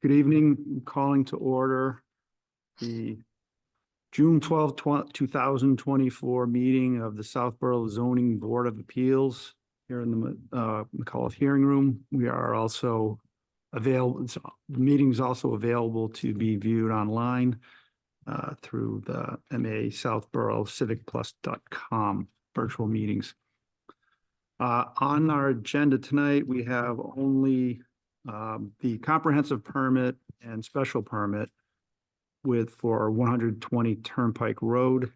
Good evening. Calling to order the June 12th, 2024 meeting of the Southborough Zoning Board of Appeals here in the McAuliffe Hearing Room. We are also available. The meeting is also available to be viewed online through the MA Southborough CivicPlus.com virtual meetings. On our agenda tonight, we have only the comprehensive permit and special permit for 120 Turnpike Road.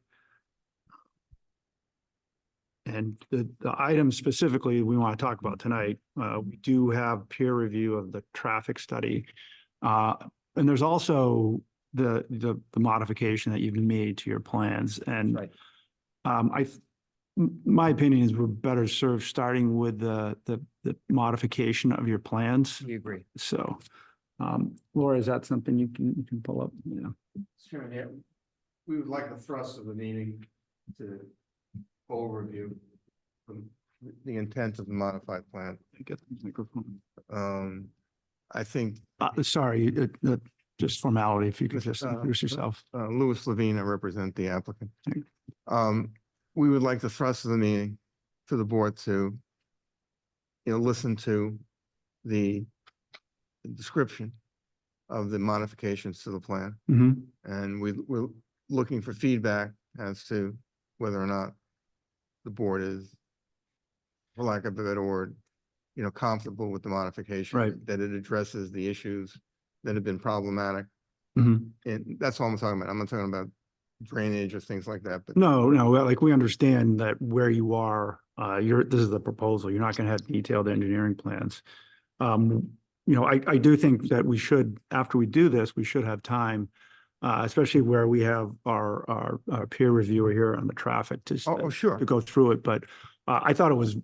And the item specifically we want to talk about tonight, we do have peer review of the traffic study. And there's also the modification that you've made to your plans. And right. My opinion is we're better served starting with the modification of your plans. We agree. So, Laura, is that something you can pull up? Yeah. Sure. Yeah. We would like the thrust of the meeting to overview the intent of the modified plan. Get the microphone. I think. Sorry, just formality. If you could just introduce yourself. Louis Levine, I represent the applicant. We would like the thrust of the meeting for the board to, listen to the description of the modifications to the plan. Mm-hmm. And we're looking for feedback as to whether or not the board is, for lack of a better word, comfortable with the modification, right, that it addresses the issues that have been problematic. Mm-hmm. And that's all I'm talking about. I'm not talking about drainage or things like that. But no, like we understand that where you are, this is the proposal. You're not going to have detailed engineering plans. I do think that we should, after we do this, we should have time, especially where we have our peer reviewer here on the traffic to sure, to go through it. But I thought it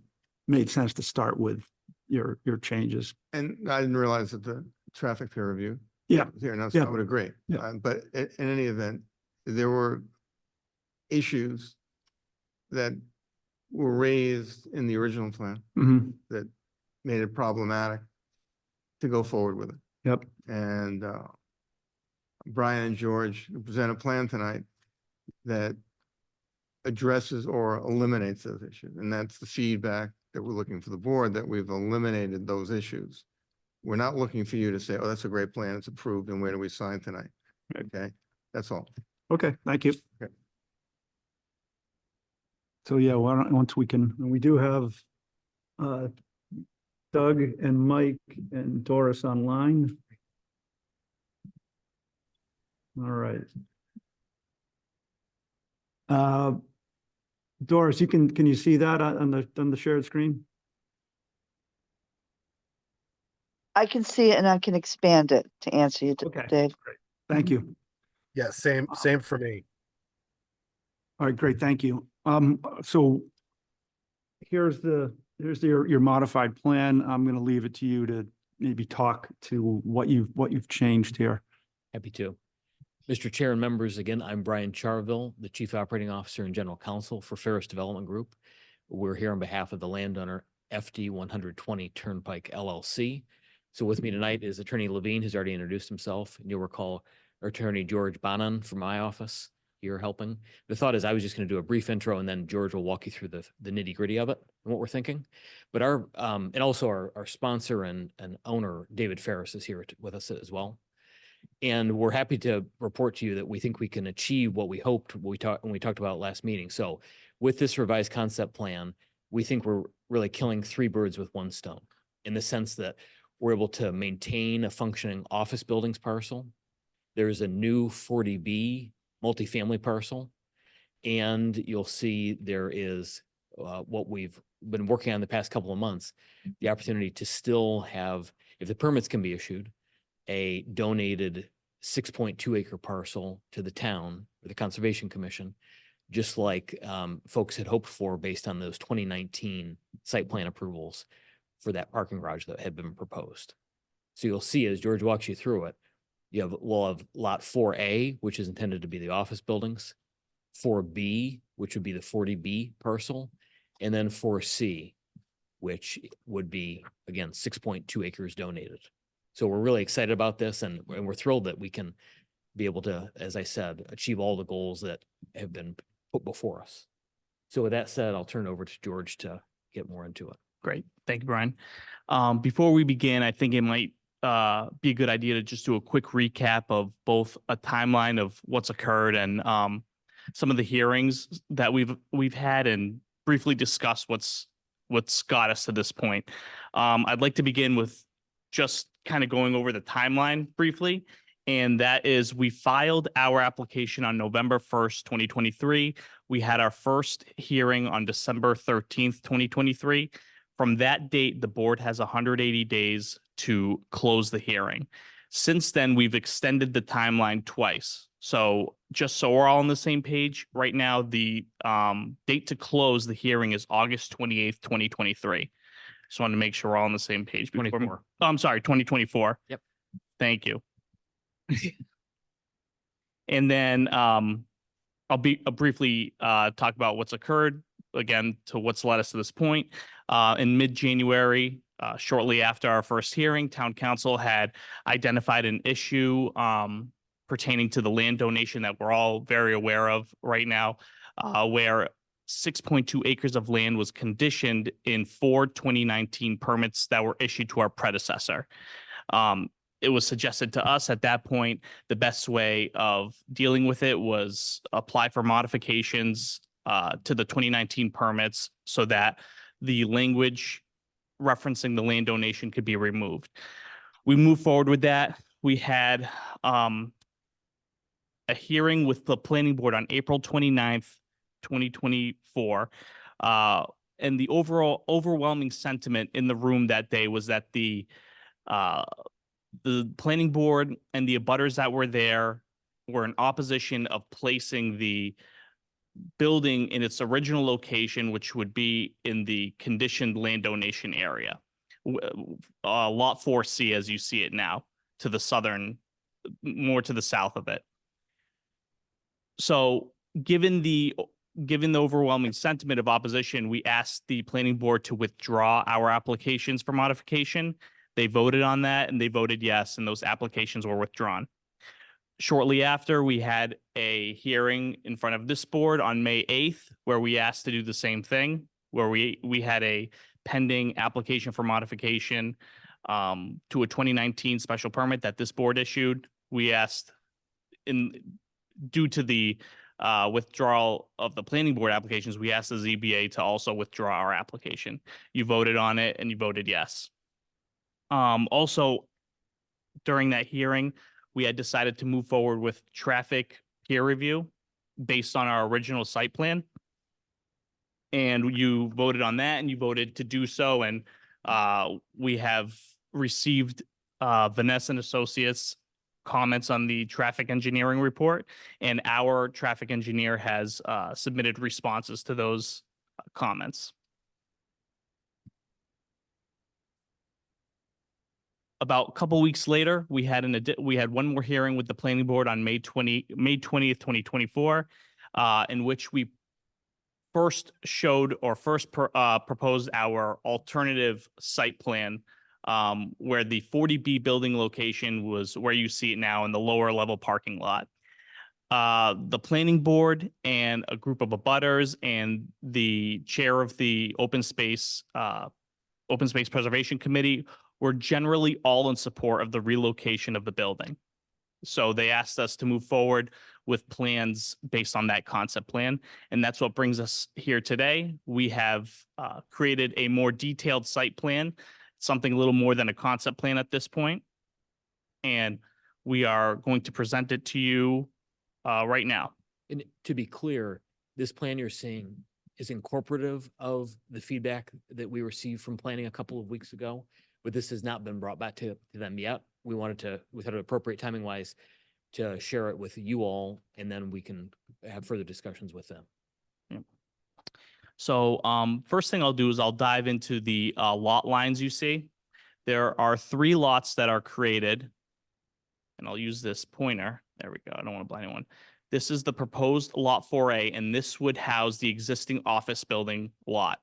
made sense to start with your changes. And I didn't realize that the traffic peer review. Yeah. Here now, yeah. I would agree. Yeah. But in any event, there were issues that were raised in the original plan Mm-hmm. that made it problematic to go forward with it. Yep. And Brian and George present a plan tonight that addresses or eliminates those issues. And that's the feedback that we're looking for the board, that we've eliminated those issues. We're not looking for you to say, oh, that's a great plan, it's approved, and where do we sign tonight? Okay, that's all. Okay, thank you. Okay. So yeah, once we do have Doug and Mike and Doris online. All right. Doris, can you see that on the shared screen? I can see it and I can expand it to answer you, Okay, Dave. great. Thank you. Yeah, same for me. All right, great. Thank you. So here's your modified plan. I'm going to leave it to you to maybe talk to what you've changed here. Happy to. Mr. Chair and members, again, I'm Brian Charville, the Chief Operating Officer and General Counsel for Ferris Development Group. We're here on behalf of the landowner FD 120 Turnpike LLC. So with me tonight is Attorney Levine, who's already introduced himself. And you'll recall Attorney George Bonan from my office here helping. The thought is I was just going to do a brief intro and then George will walk you through the nitty gritty of it and what we're thinking. But and also our sponsor and owner, David Ferris, is here with us as well. And we're happy to report to you that we think we can achieve what we hoped when we talked about last meeting. So with this revised concept plan, we think we're really killing three birds with one stone, in the sense that we're able to maintain a functioning office buildings parcel. There's a new 40B multifamily parcel. And you'll see there is what we've been working on the past couple of months, the opportunity to still have, if the permits can be issued, a donated 6.2 acre parcel to the town or the Conservation Commission, just like folks had hoped for based on those 2019 site plan approvals for that parking garage that had been proposed. So you'll see as George walks you through it, we'll have lot 4A, which is intended to be the office buildings, 4B, which would be the 40B parcel, and then 4C, which would be, again, 6.2 acres donated. So we're really excited about this and we're thrilled that we can be able to, as I said, achieve all the goals that have been put before us. So with that said, I'll turn it over to George to get more into it. Great. Thank you, Brian. Before we begin, I think it might be a good idea to just do a quick recap of both a timeline of what's occurred and some of the hearings that we've had and briefly discuss what's got us to this point. I'd like to begin with just kind of going over the timeline briefly. And that is we filed our application on November 1st, 2023. We had our first hearing on December 13th, 2023. From that date, the board has 180 days to close the hearing. Since then, we've extended the timeline twice. So just so we're all on the same page, right now, the date to close the hearing is August 28th, 2023. Just wanted to make sure we're all on the same page. 24. Oh, I'm sorry, 2024. Yep. Thank you. And then I'll briefly talk about what's occurred again to what's led us to this point. In mid-January, shortly after our first hearing, Town Council had identified an issue pertaining to the land donation that we're all very aware of right now, where 6.2 acres of land was conditioned in 4 2019 permits that were issued to our predecessor. It was suggested to us at that point, the best way of dealing with it was apply for modifications to the 2019 permits so that the language referencing the land donation could be removed. We moved forward with that. We had a hearing with the planning board on April 29th, 2024. And the overwhelming sentiment in the room that day was that the planning board and the abutters that were there were in opposition of placing the building in its original location, which would be in the conditioned land donation area. Lot 4C, as you see it now, to the southern, more to the south of it. So given the overwhelming sentiment of opposition, we asked the planning board to withdraw our applications for modification. They voted on that and they voted yes, and those applications were withdrawn. Shortly after, we had a hearing in front of this board on May 8th, where we asked to do the same thing, where we had a pending application for modification to a 2019 special permit that this board issued. We asked, due to the withdrawal of the planning board applications, we asked the ZBA to also withdraw our application. You voted on it and you voted yes. Also, during that hearing, we had decided to move forward with traffic peer review based on our original site plan. And you voted on that and you voted to do so. And we have received Vanessa and Associates comments on the traffic engineering report, and our traffic engineer has submitted responses to those comments. About a couple weeks later, we had one more hearing with the planning board on May 20th, 2024, in which we first proposed our alternative site plan, where the 40B building location was where you see it now in the lower level parking lot. The planning board and a group of abutters and the chair of the Open Space Preservation Committee were generally all in support of the relocation of the building. So they asked us to move forward with plans based on that concept plan. And that's what brings us here today. We have created a more detailed site plan, something a little more than a concept plan at this point. And we are going to present it to you right now. And to be clear, this plan you're seeing is incorporative of the feedback that we received from planning a couple of weeks ago, but this has not been brought back to them yet. We wanted to, without appropriate timing wise, to share it with you all, and then we can have further discussions with them. So first thing I'll do is I'll dive into the lot lines you see. There are 3 lots that are created, and I'll use this pointer. There we go. I don't want to blind anyone. This is the proposed lot 4A, and this would house the existing office building lot.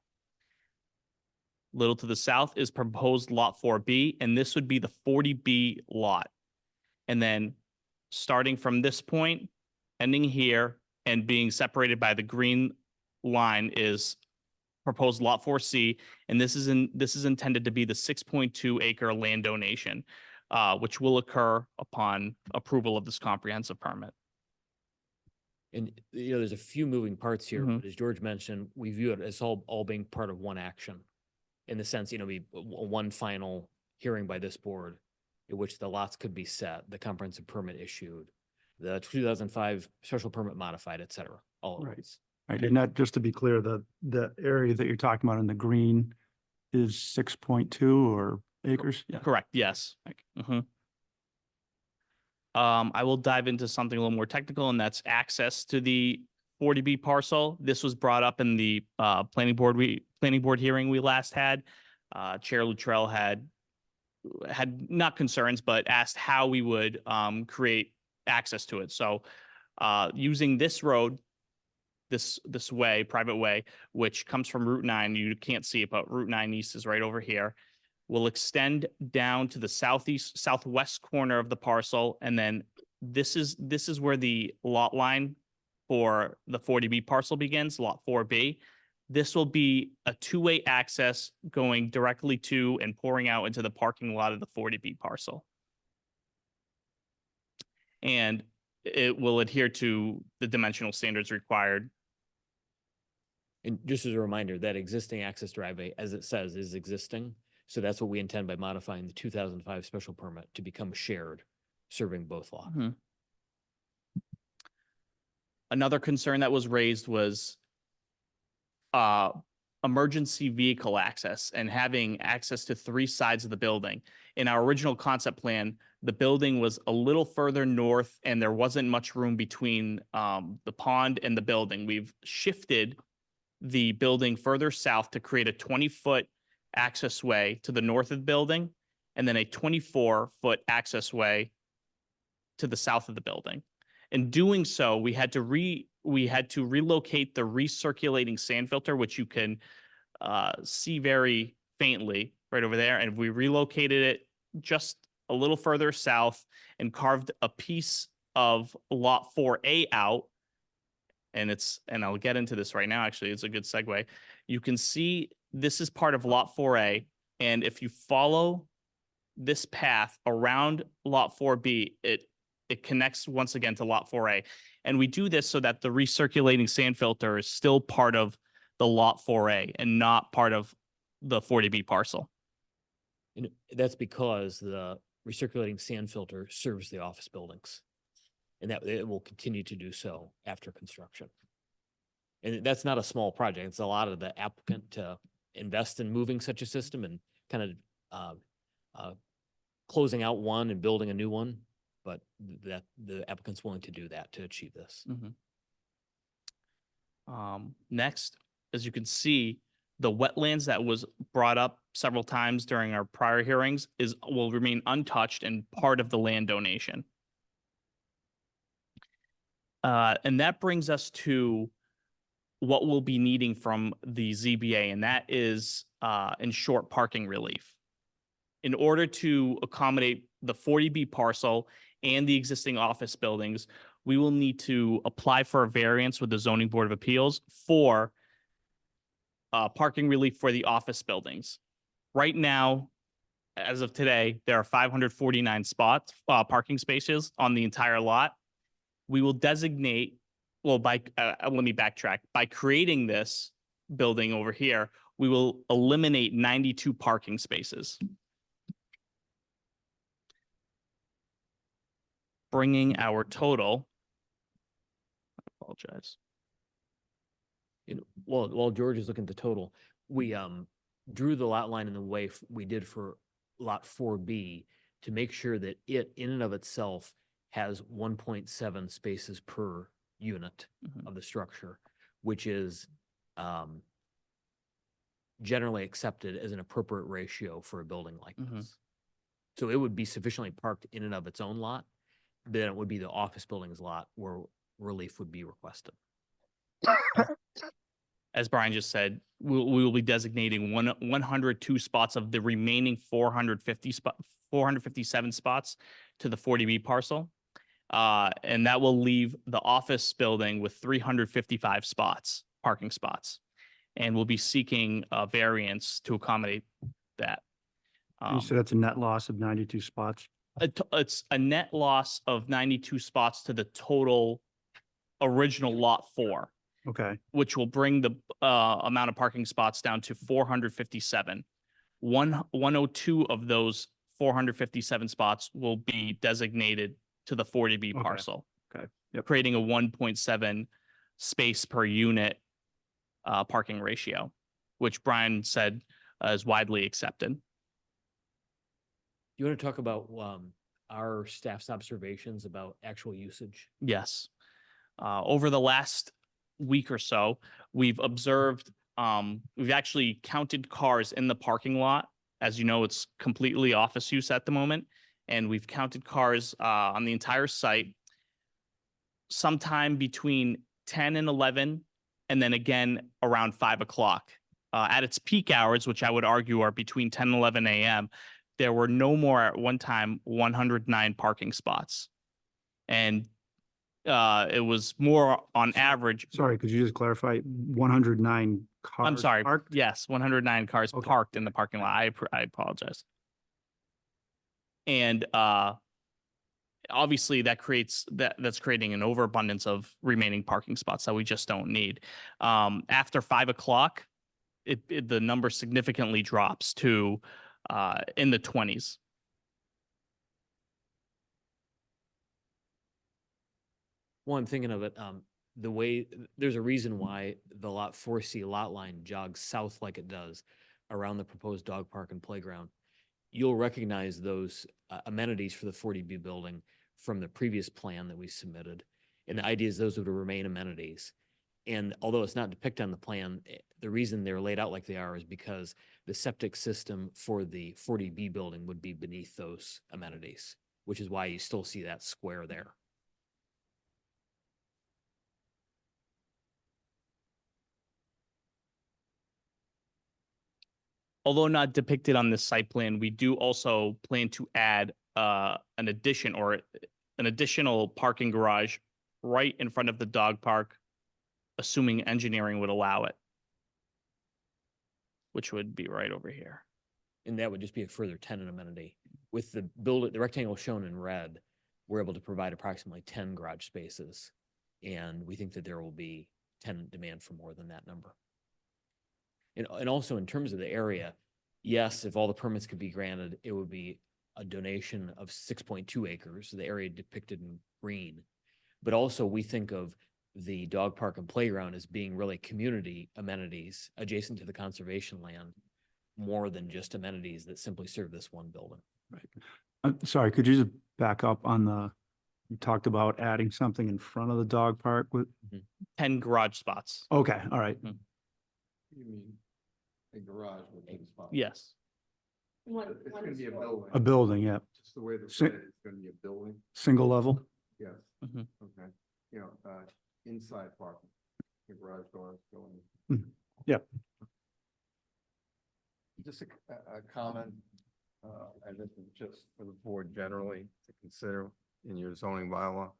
Little to the south is proposed lot 4B, and this would be the 40B lot. And then starting from this point, ending here, and being separated by the green line is proposed lot 4C, and this is intended to be the 6.2 acre land donation, which will occur upon approval of this comprehensive permit. And, there's a few moving parts here, Mhm. but as George mentioned, we view it as all being part of one action. In the sense, one final hearing by this board in which the lots could be set, the comprehensive permit issued, the 2005 special permit modified, et cetera, all of Right. those. Right, and that, just to be clear, the area that you're talking about in the green is 6.2 or acres? Yeah. Correct, yes. Mhm. I will dive into something a little more technical, and that's access to the 40B parcel. This was brought up in the planning board hearing we last had. Chair Luttrell had not concerns, but asked how we would create access to it. So using this road, this way, private way, which comes from Route 9, you can't see it, but Route 9 East is right over here, will extend down to the southwest corner of the parcel, and then this is where the lot line for the 40B parcel begins, lot 4B. This will be a two-way access going directly to and pouring out into the parking lot of the 40B parcel. And it will adhere to the dimensional standards required. And just as a reminder, that existing access driveway, as it says, is existing. So that's what we intend by modifying the 2005 special permit to become shared, serving both lots. Mhm. Another concern that was raised was emergency vehicle access and having access to three sides of the building. In our original concept plan, the building was a little further north and there wasn't much room between the pond and the building. We've shifted the building further south to create a 20-foot access way to the north of the building, and then a 24-foot access way to the south of the building. In doing so, we had to relocate the recirculating sand filter, which you can see very faintly right over there. And we relocated it just a little further south and carved a piece of lot 4A out. And I'll get into this right now, actually, it's a good segue. You can see this is part of lot 4A. And if you follow this path around lot 4B, it connects once again to lot 4A. And we do this so that the recirculating sand filter is still part of the lot 4A and not part of the 40B parcel. And that's because the recirculating sand filter serves the office buildings. And that it will continue to do so after construction. And that's not a small project. It's a lot of the applicant to invest in moving such a system and kind of closing out one and building a new one. But that the applicant's willing to do that to achieve this. Next, as you can see, the wetlands that was brought up several times during our prior hearings will remain untouched and part of the land donation. And that brings us to what we'll be needing from the ZBA, and that is, in short, parking relief. In order to accommodate the 40B parcel and the existing office buildings, we will need to apply for a variance with the Zoning Board of Appeals for parking relief for the office buildings. Right now, as of today, there are 549 spots, parking spaces on the entire lot. We will designate, well, let me backtrack. By creating this building over here, we will eliminate 92 parking spaces, bringing our total, I apologize. While George is looking at the total, we drew the lot line in the way we did for lot 4B to make sure that it in and of itself has 1.7 spaces per unit of the structure, which is generally accepted as an appropriate ratio for a building like this. So it would be sufficiently parked in and of its own lot, then it would be the office building's lot where relief would be requested. as Brian just said, we will be designating 102 spots of the remaining 457 spots to the 40B parcel. And that will leave the office building with 355 spots, parking spots. And we'll be seeking a variance to accommodate that. You said that's a net loss of 92 spots. It's a net loss of 92 spots to the total original lot 4, Okay, which will bring the amount of parking spots down to 457. 102 of those 457 spots will be designated to the 40B Okay. parcel. Okay. Yep. Creating a 1.7 space per unit parking ratio, which Brian said is widely accepted. You want to talk about our staff's observations about actual usage? Yes. Over the last week or so, we've observed, we've actually counted cars in the parking lot. As you know, it's completely office use at the moment. And we've counted cars on the entire site sometime between 10 and 11, and then again around 5 o'clock. At its peak hours, which I would argue are between 10 and 11 a.m., there were no more at one time 109 parking spots. And it was more on average. sorry, could you just clarify 109 cars? I'm sorry. parked? Yes, 109 cars Okay. parked in the parking lot. I apologize. And obviously that's creating an overabundance of remaining parking spots that we just don't need. After 5 o'clock, the number significantly drops to in the 20s. Well, I'm thinking of it, the way, there's a reason why the lot 4C lot line jogs south like it does around the proposed dog park and playground. You'll recognize those amenities for the 40B building from the previous plan that we submitted. And the idea is those would remain amenities. And although it's not depicted on the plan, the reason they're laid out like they are is because the septic system for the 40B building would be beneath those amenities, which is why you still see that square there. Although not depicted on this site plan, we do also plan to add an addition or an additional parking garage right in front of the dog park, assuming engineering would allow it, which would be right over here. And that would just be a further tenant amenity. With the rectangle shown in red, we're able to provide approximately 10 garage spaces. And we think that there will be tenant demand for more than that number. And also in terms of the area, yes, if all the permits could be granted, it would be a donation of 6.2 acres, the area depicted in green. But also we think of the dog park and playground as being really community amenities adjacent to the conservation land, more than just amenities that simply serve this one building. Sorry, could you just back up on you talked about adding something in front of the dog park with, 10 garage spots. okay, all right. You mean a garage with 10 spots? Yes. It's gonna be a building. A building, yeah, Just the way the Si- it's gonna be a building. single level. Yes. Mhm. Okay. You know, inside parking, the garage doors going. Mhm. Yep. Just a comment, and this is just for the board generally to consider in your zoning bylaw.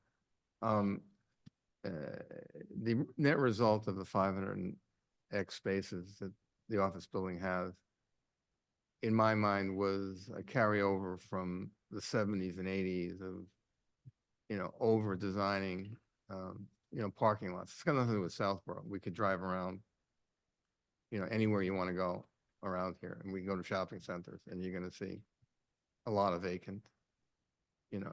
The net result of the 500 and X spaces that the office building has, in my mind, was a carryover from the 70s and 80s of, over designing, parking lots. It's got nothing to do with Southborough. We could drive around, anywhere you want to go around here, and we can go to shopping centers, and you're gonna see a lot of vacant,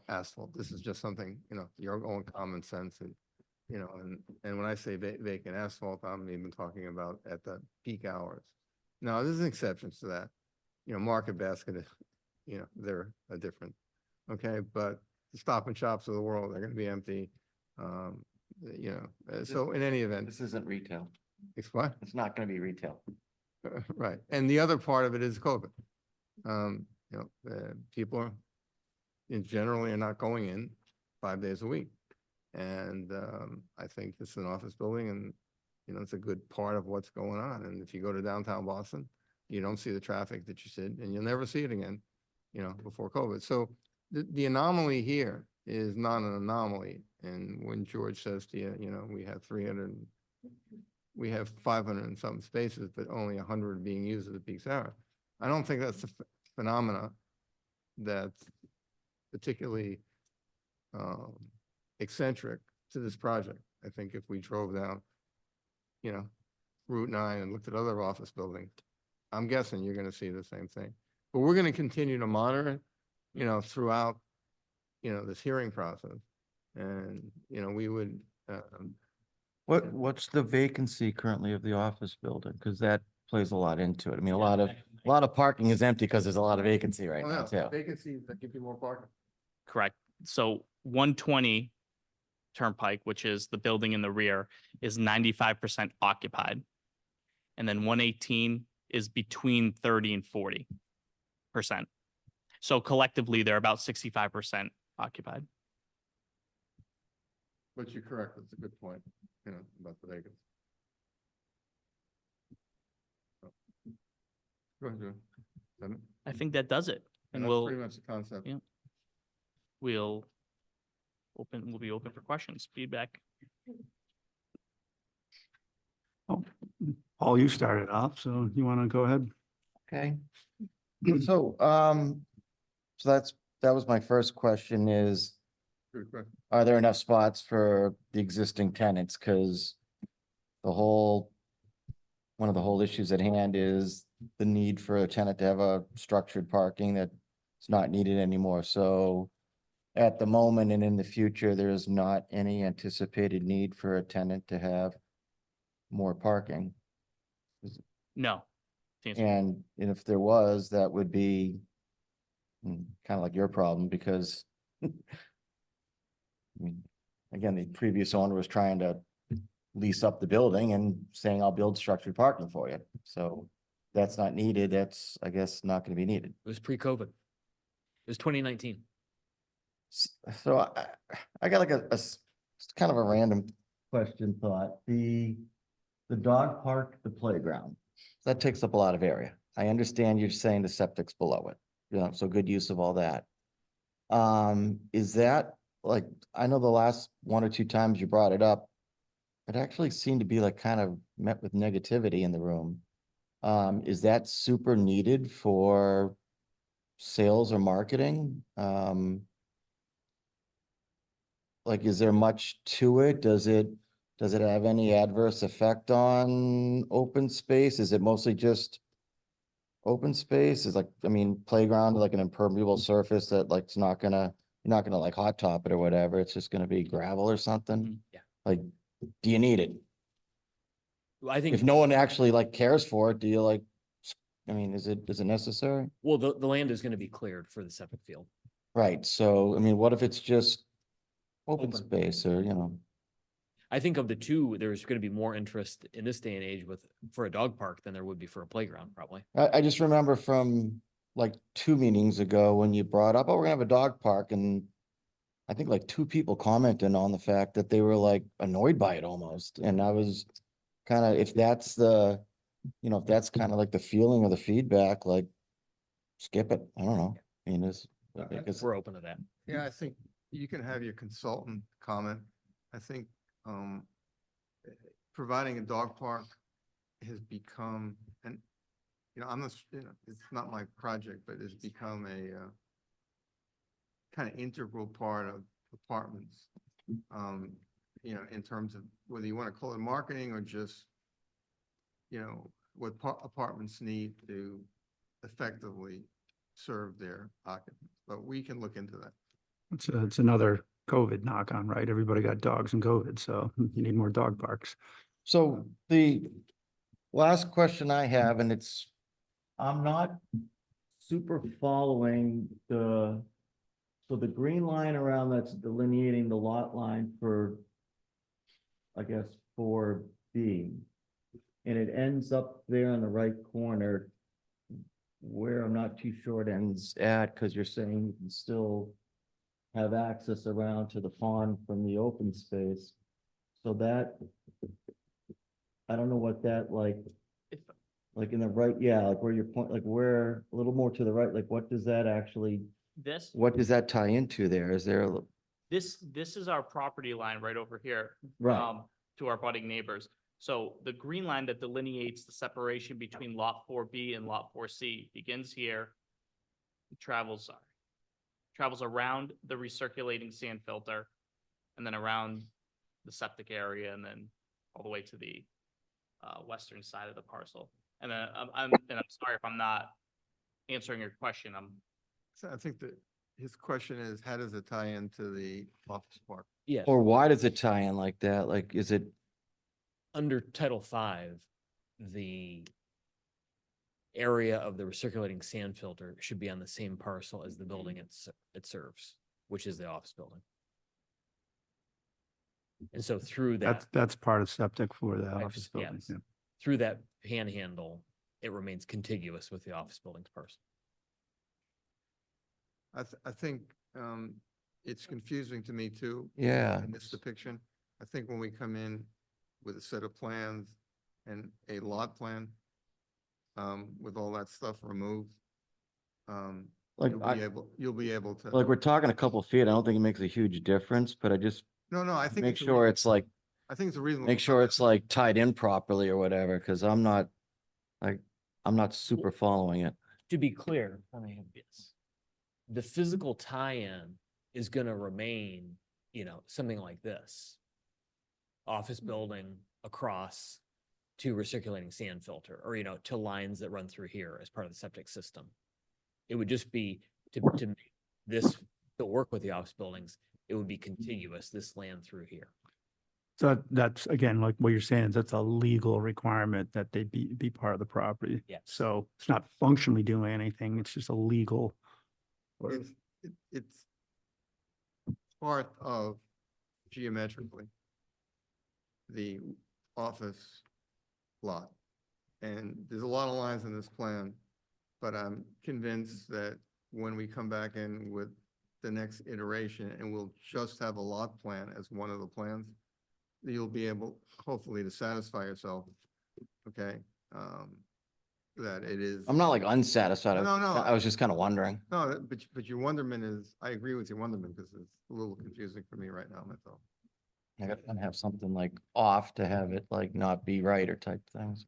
asphalt. This is just something, your own common sense and, and when I say vacant asphalt, I'm even talking about at the peak hours. Now, there's exceptions to that. Market Basket, they're a different, okay, but the Stop and Shops of the world, they're gonna be empty. So in any event, This isn't retail. it's what? It's not gonna be retail. Right, and the other part of it is COVID. People are, generally are not going in 5 days a week. And I think this is an office building and, You know, it's a good part of what's going on. And if you go to downtown Boston, you don't see the traffic that you said, and you'll never see it again, you know, before COVID. So the anomaly here is not an anomaly. And when George says to you, you know, we have 500 and some spaces, but only 100 being used at the peak hour. I don't think that's a phenomena that's particularly eccentric to this project. I think if we drove down, you know, Route 9 and looked at other office buildings, I'm guessing you're going to see the same thing. But we're going to continue to monitor it, you know, throughout, you know, this hearing process. And, you know, we would, What's the vacancy currently of the office building? Because that plays a lot into it. I mean, a lot of parking is empty because there's a lot of vacancy right oh, now no, too. vacancies that give you more parking. Correct. So 120 Turnpike, which is the building in the rear, is 95% occupied. And then 118 is between 30 and 40%. So collectively, they're about 65% occupied. But you're correct, that's a good point, you know, about the vacancy. So, go ahead, Joe. Is that it? I think that does it. And that's we'll, pretty much the concept. yeah. we'll be open for questions, feedback. Paul, you started off, so you want to go ahead? Okay. So, that was my first question is, Good question. are there enough spots for the existing tenants? Because one of the whole issues at hand is the need for a tenant to have a structured parking that's not needed anymore. So at the moment and in the future, there is not any anticipated need for a tenant to have more parking. No. to answer- And if there was, that would be kind of like your problem because I mean, again, the previous owner was trying to lease up the building and saying, I'll build structured parking for you. So that's not needed. That's, I guess, not going to be needed. It was pre-COVID. It was 2019. So I got like it's kind of a random question thought. The dog park, the playground, that takes up a lot of area. I understand you're saying the septic's below it, you know, so good use of all that. Is that like, I know the last one or two times you brought it up, it actually seemed to be like kind of met with negativity in the room. Is that super needed for sales or marketing? Like, is there much to it? Does it have any adverse effect on open space? Is it mostly just open space? Is like, I mean, playground, like an impermeable surface that like, you're not gonna like hot top it or whatever. It's just gonna be gravel or something. Yeah. Like, do you need it? I think. If no one actually like cares for it, do you like, I mean, is it necessary? Well, the land is going to be cleared for the septic field. Right, so, I mean, what if it's just open Open. space or, you know? I think of the two, there's going to be more interest in this day and age for a dog park than there would be for a playground, probably. I just remember from like 2 meetings ago when you brought up, oh, we're gonna have a dog park, and I think like 2 people commented on the fact that they were like annoyed by it almost, and I was kind of, if that's the, you know, if that's kind of like the feeling or the feedback, like skip it. I don't know. I mean, because We're open to that. Yeah, I think you can have your consultant comment. I think providing a dog park has become, and, you know, I'm not, you know, it's not my project, but it's become a kind of integral part of apartments. You know, in terms of whether you want to call it marketing or just, you know, what apartments need to effectively serve their occupants. But we can look into that. It's another COVID knock on, right? Everybody got dogs and COVID, so you need more dog parks. so the last question I have, and I'm not super following so the green line around that's delineating the lot line for, I guess, 4B. And it ends up there in the right corner where I'm not too sure it ends at, because you're saying you can still have access around to the pond from the open space. So I don't know what that If, like in the right, yeah, like where your point, like where, a little more to the right, like what does that actually, this, what does that tie into there? Is there, this is our property line right over here. Right. To our budding neighbors. So the green line that delineates the separation between lot 4B and lot 4C begins here. Travels around the recirculating sand filter and then around the septic area and then all the way to the western side of the parcel. And then I'm sorry if I'm not answering your question. So I think that his question is, how does it tie into the office park? Yes. or why does it tie in like that? Like, is it, Under Title V, the area of the recirculating sand filter should be on the same parcel as the building it serves, which is the office building. And so through that, That's part of septic for the I've- office building. yes. yeah. through that panhandle, it remains contiguous with the office building's parcel. I think, it's confusing to me too. yeah, In this depiction. I think when we come in with a set of plans and a lot plan, with all that stuff removed, like, you'll be able to. like we're talking a couple feet. I don't think it makes a huge difference, but I just No, I think. make it's a sure reason- it's like, I think it's a reasonable. make sure it's like tied in properly or whatever, because I'm not, like, I'm not super following it. To be clear, yes, the physical tie-in is gonna remain, something like this. Office building across to recirculating sand filter, or, to lines that run through here as part of the septic system. It would just be to make this, to work with the office buildings, it would be contiguous, this land through here. So that's, again, like what you're saying, is that's a legal requirement that they be part of the property. Yes. So it's not functionally doing anything, it's just a legal. It's part of geometrically the office lot. And there's a lot of lines in this plan, but I'm convinced that when we come back in with the next iteration and we'll just have a lot plan as one of the plans, you'll be able, hopefully, to satisfy yourself, okay? That it is. I'm not like unsatisfied. No, no. I was just kind of wondering. No, but your wonderment is, I agree with your wonderment because it's a little confusing for me right now, that's all. I got to have something like off to have it like not be right or type things.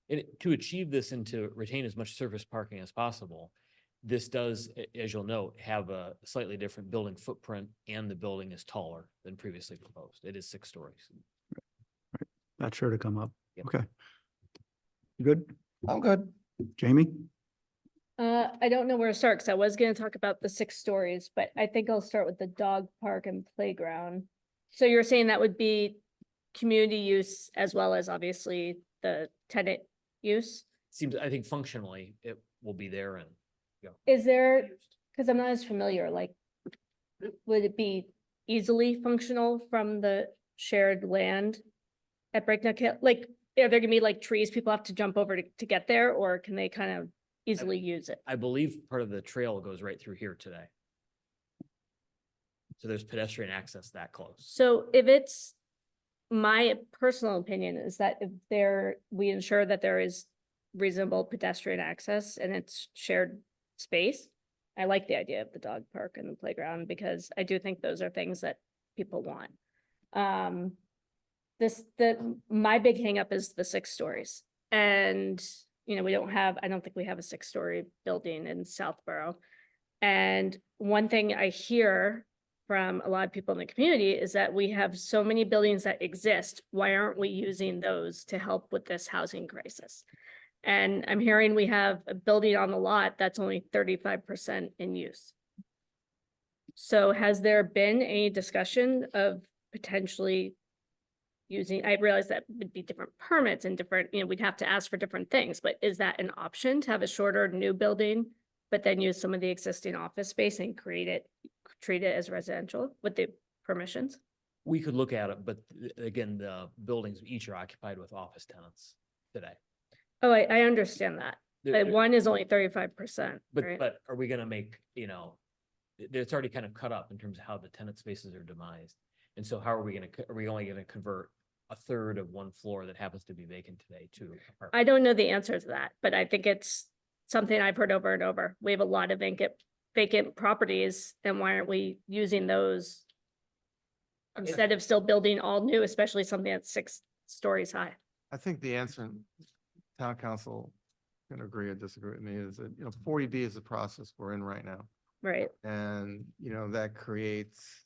And to achieve this and to retain as much surface parking as possible, this does, as you'll note, have a slightly different building footprint, and the building is taller than previously proposed. It is 6 stories. That's sure to come up. Yep. Okay. Good. I'm good. Jamie? I don't know where to start, because I was gonna talk about the 6 stories, but I think I'll start with the dog park and playground. So you're saying that would be community use as well as obviously the tenant use? Seems, I think functionally, it will be there and. Is there, because I'm not as familiar, like, would it be easily functional from the shared land at Breakneck Hill? Like, are there gonna be like trees people have to jump over to get there, or can they kind of easily use it? I believe part of the trail goes right through here today. So there's pedestrian access that close. So if it's, my personal opinion is that if we ensure that there is reasonable pedestrian access and it's shared space. I like the idea of the dog park and the playground because I do think those are things that people want. My big hangup is the 6 stories. And, I don't think we have a 6-story building in Southborough. And one thing I hear from a lot of people in the community is that we have so many buildings that exist. Why aren't we using those to help with this housing crisis? And I'm hearing we have a building on the lot that's only 35% in use. So has there been any discussion of potentially using, I realize that would be different permits and different, we'd have to ask for different things, but is that an option to have a shorter new building, but then use some of the existing office space and treat it as residential with the permissions? We could look at it, but again, the buildings each are occupied with office tenants today. Oh, I understand that, but one is only 35%, right? But are we gonna make, it's already kind of cut up in terms of how the tenant spaces are demised. And so how are we only gonna convert a third of one floor that happens to be vacant today to. apartments. I don't know the answer to that, but I think it's something I've heard over and over. We have a lot of vacant properties, and why aren't we using those instead of still building all new, especially something that's 6 stories high? I think the answer, and town council can agree or disagree with me, is that, 40B is the process we're in right now. Right. And, that creates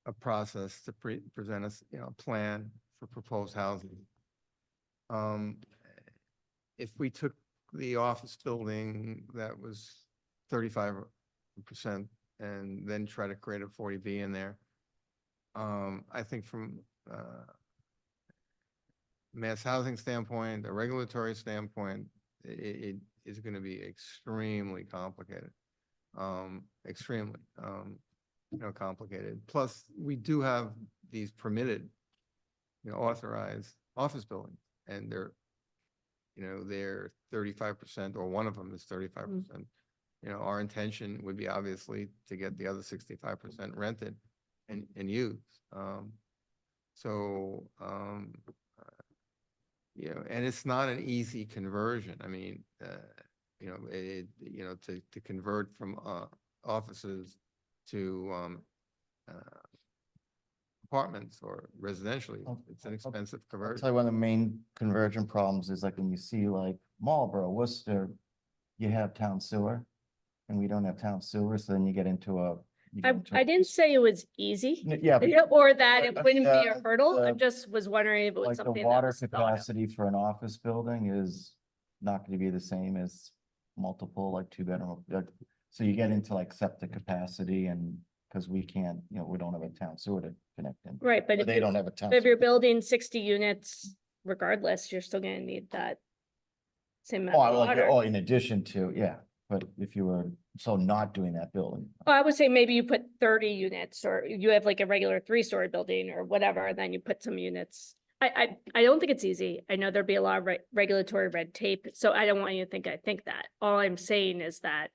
a process to present us, a plan for proposed housing. If we took the office building that was 35% and then try to create a 40B in there, I think from mass housing standpoint, a regulatory standpoint, it is going to be extremely complicated. Extremely, complicated. Plus, we do have these permitted, authorized office buildings, and they're 35%, or one of them is 35%. Our intention would be obviously to get the other 65% rented and used. And it's not an easy conversion. I mean, to convert from offices to apartments or residentially, it's an expensive I'll conversion. tell you one of the main conversion problems is like when you see like Marlboro, Worcester, you have town sewer, and we don't have town sewer, so then you get into a. you get into a- I didn't say it was easy. Yeah, but Or that it wouldn't be a the- hurdle. I the- just was wondering if it was like the something that water was thought of. capacity for an office building is not gonna be the same as multiple, like 2-bedroom. So you get into like septic capacity, and because we can't, we don't have a town sewer to connect in. Right, but But if they you- don't have a town. if sewer. you're building 60 units, regardless, you're still gonna need that same amount Oh, of like, water. oh, in addition to, yeah, but if you were, so not doing that building. Well, I would say maybe you put 30 units, or you have like a regular 3-story building or whatever, and then you put some units. I don't think it's easy. I know there'd be a lot of regulatory red tape, so I don't want you to think I think that. All I'm saying is that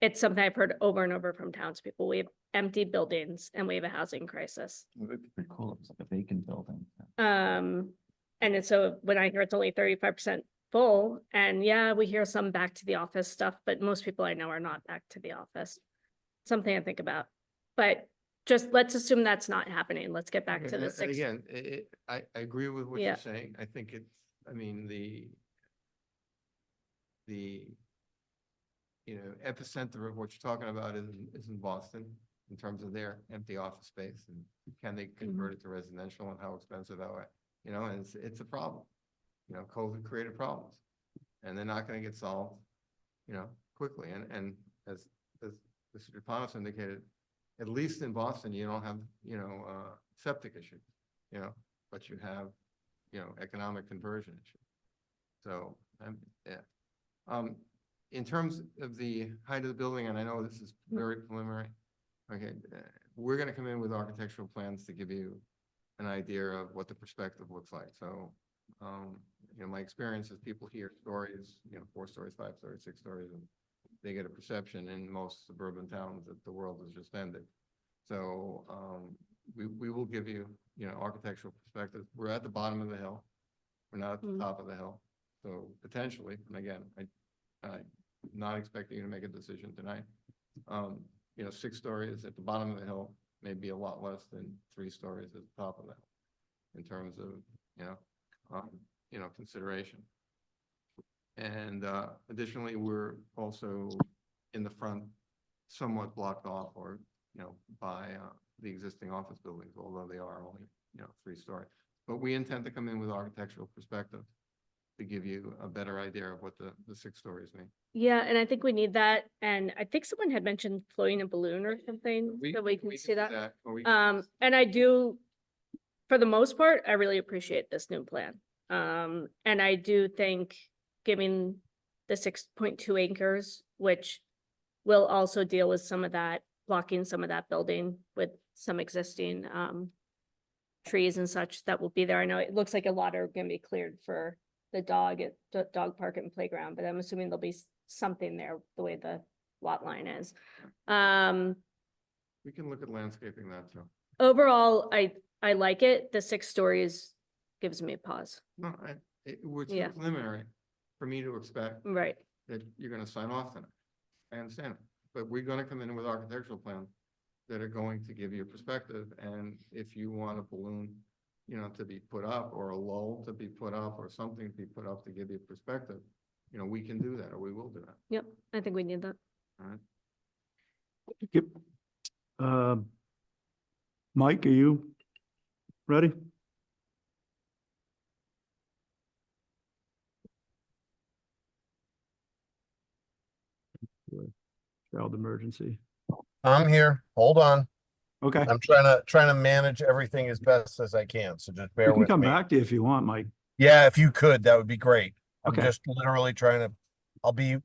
it's something I've heard over and over from townspeople. We have empty buildings and we have a housing crisis. It would be pretty cool. It was like a vacant building. And so when I hear it's only 35% full, and yeah, we hear some back to the office stuff, but most people I know are not back to the office. Something I think about, but just let's assume that's not happening. Let's get back to the And 6. again, I agree with what Yeah. you're saying. I think I mean, the epicenter of what you're talking about is in Boston in terms of their empty office space, and can they convert it to residential, and how expensive that way? And it's a problem. COVID created problems, and they're not going to get solved, quickly. And as Mr. Japanos indicated, at least in Boston, you don't have, septic issues, but you have, economic conversion issues. So, yeah. In terms of the height of the building, and I know this is very preliminary, okay, we're gonna come in with architectural plans to give you an idea of what the perspective looks like. So, my experience is people hear stories, 4 stories, 5 stories, 6 stories, and they get a perception in most suburban towns that the world has just ended. So, we will give you, architectural perspective. We're at the bottom of the hill. We're not at the top of the hill. So potentially, and again, I'm not expecting you to make a decision tonight. 6 stories at the bottom of the hill may be a lot less than 3 stories at the top of the hill in terms of, consideration. And additionally, we're also in the front somewhat blocked off, or, by the existing office buildings, although they are only, 3-story. But we intend to come in with architectural perspective to give you a better idea of what the 6 stories mean. Yeah, and I think we need that. And I think someone had mentioned floating a balloon or something, so we can see do that. or we- And I do, for the most part, I really appreciate this new plan. And I do think giving the 6.2 acres, which will also deal with some of that, blocking some of that building with some existing trees and such that will be there. I know it looks like a lot are gonna be cleared for the dog park and playground, but I'm assuming there'll be something there the way the lot line is. We can look at landscaping that too. Overall, I like it. The 6 stories gives me a pause. No, it's Yeah. preliminary for me to expect Right. that you're gonna sign off on it. I understand, but we're gonna come in with architectural plans that are going to give you a perspective, and if you want a balloon, you know, to be put up, or a lull to be put up, or something to be put up to give you perspective, you know, we can do that, or we will do that, Yep, I think we need that. all right? Yep. Mike, are you ready? Child emergency. I'm here. Hold on. Okay, I'm trying to manage everything as best as I can. So just we bear can with come me. back to you if you want, Mike. Yeah, if you could, that would be great. I'm Okay. just literally I'll be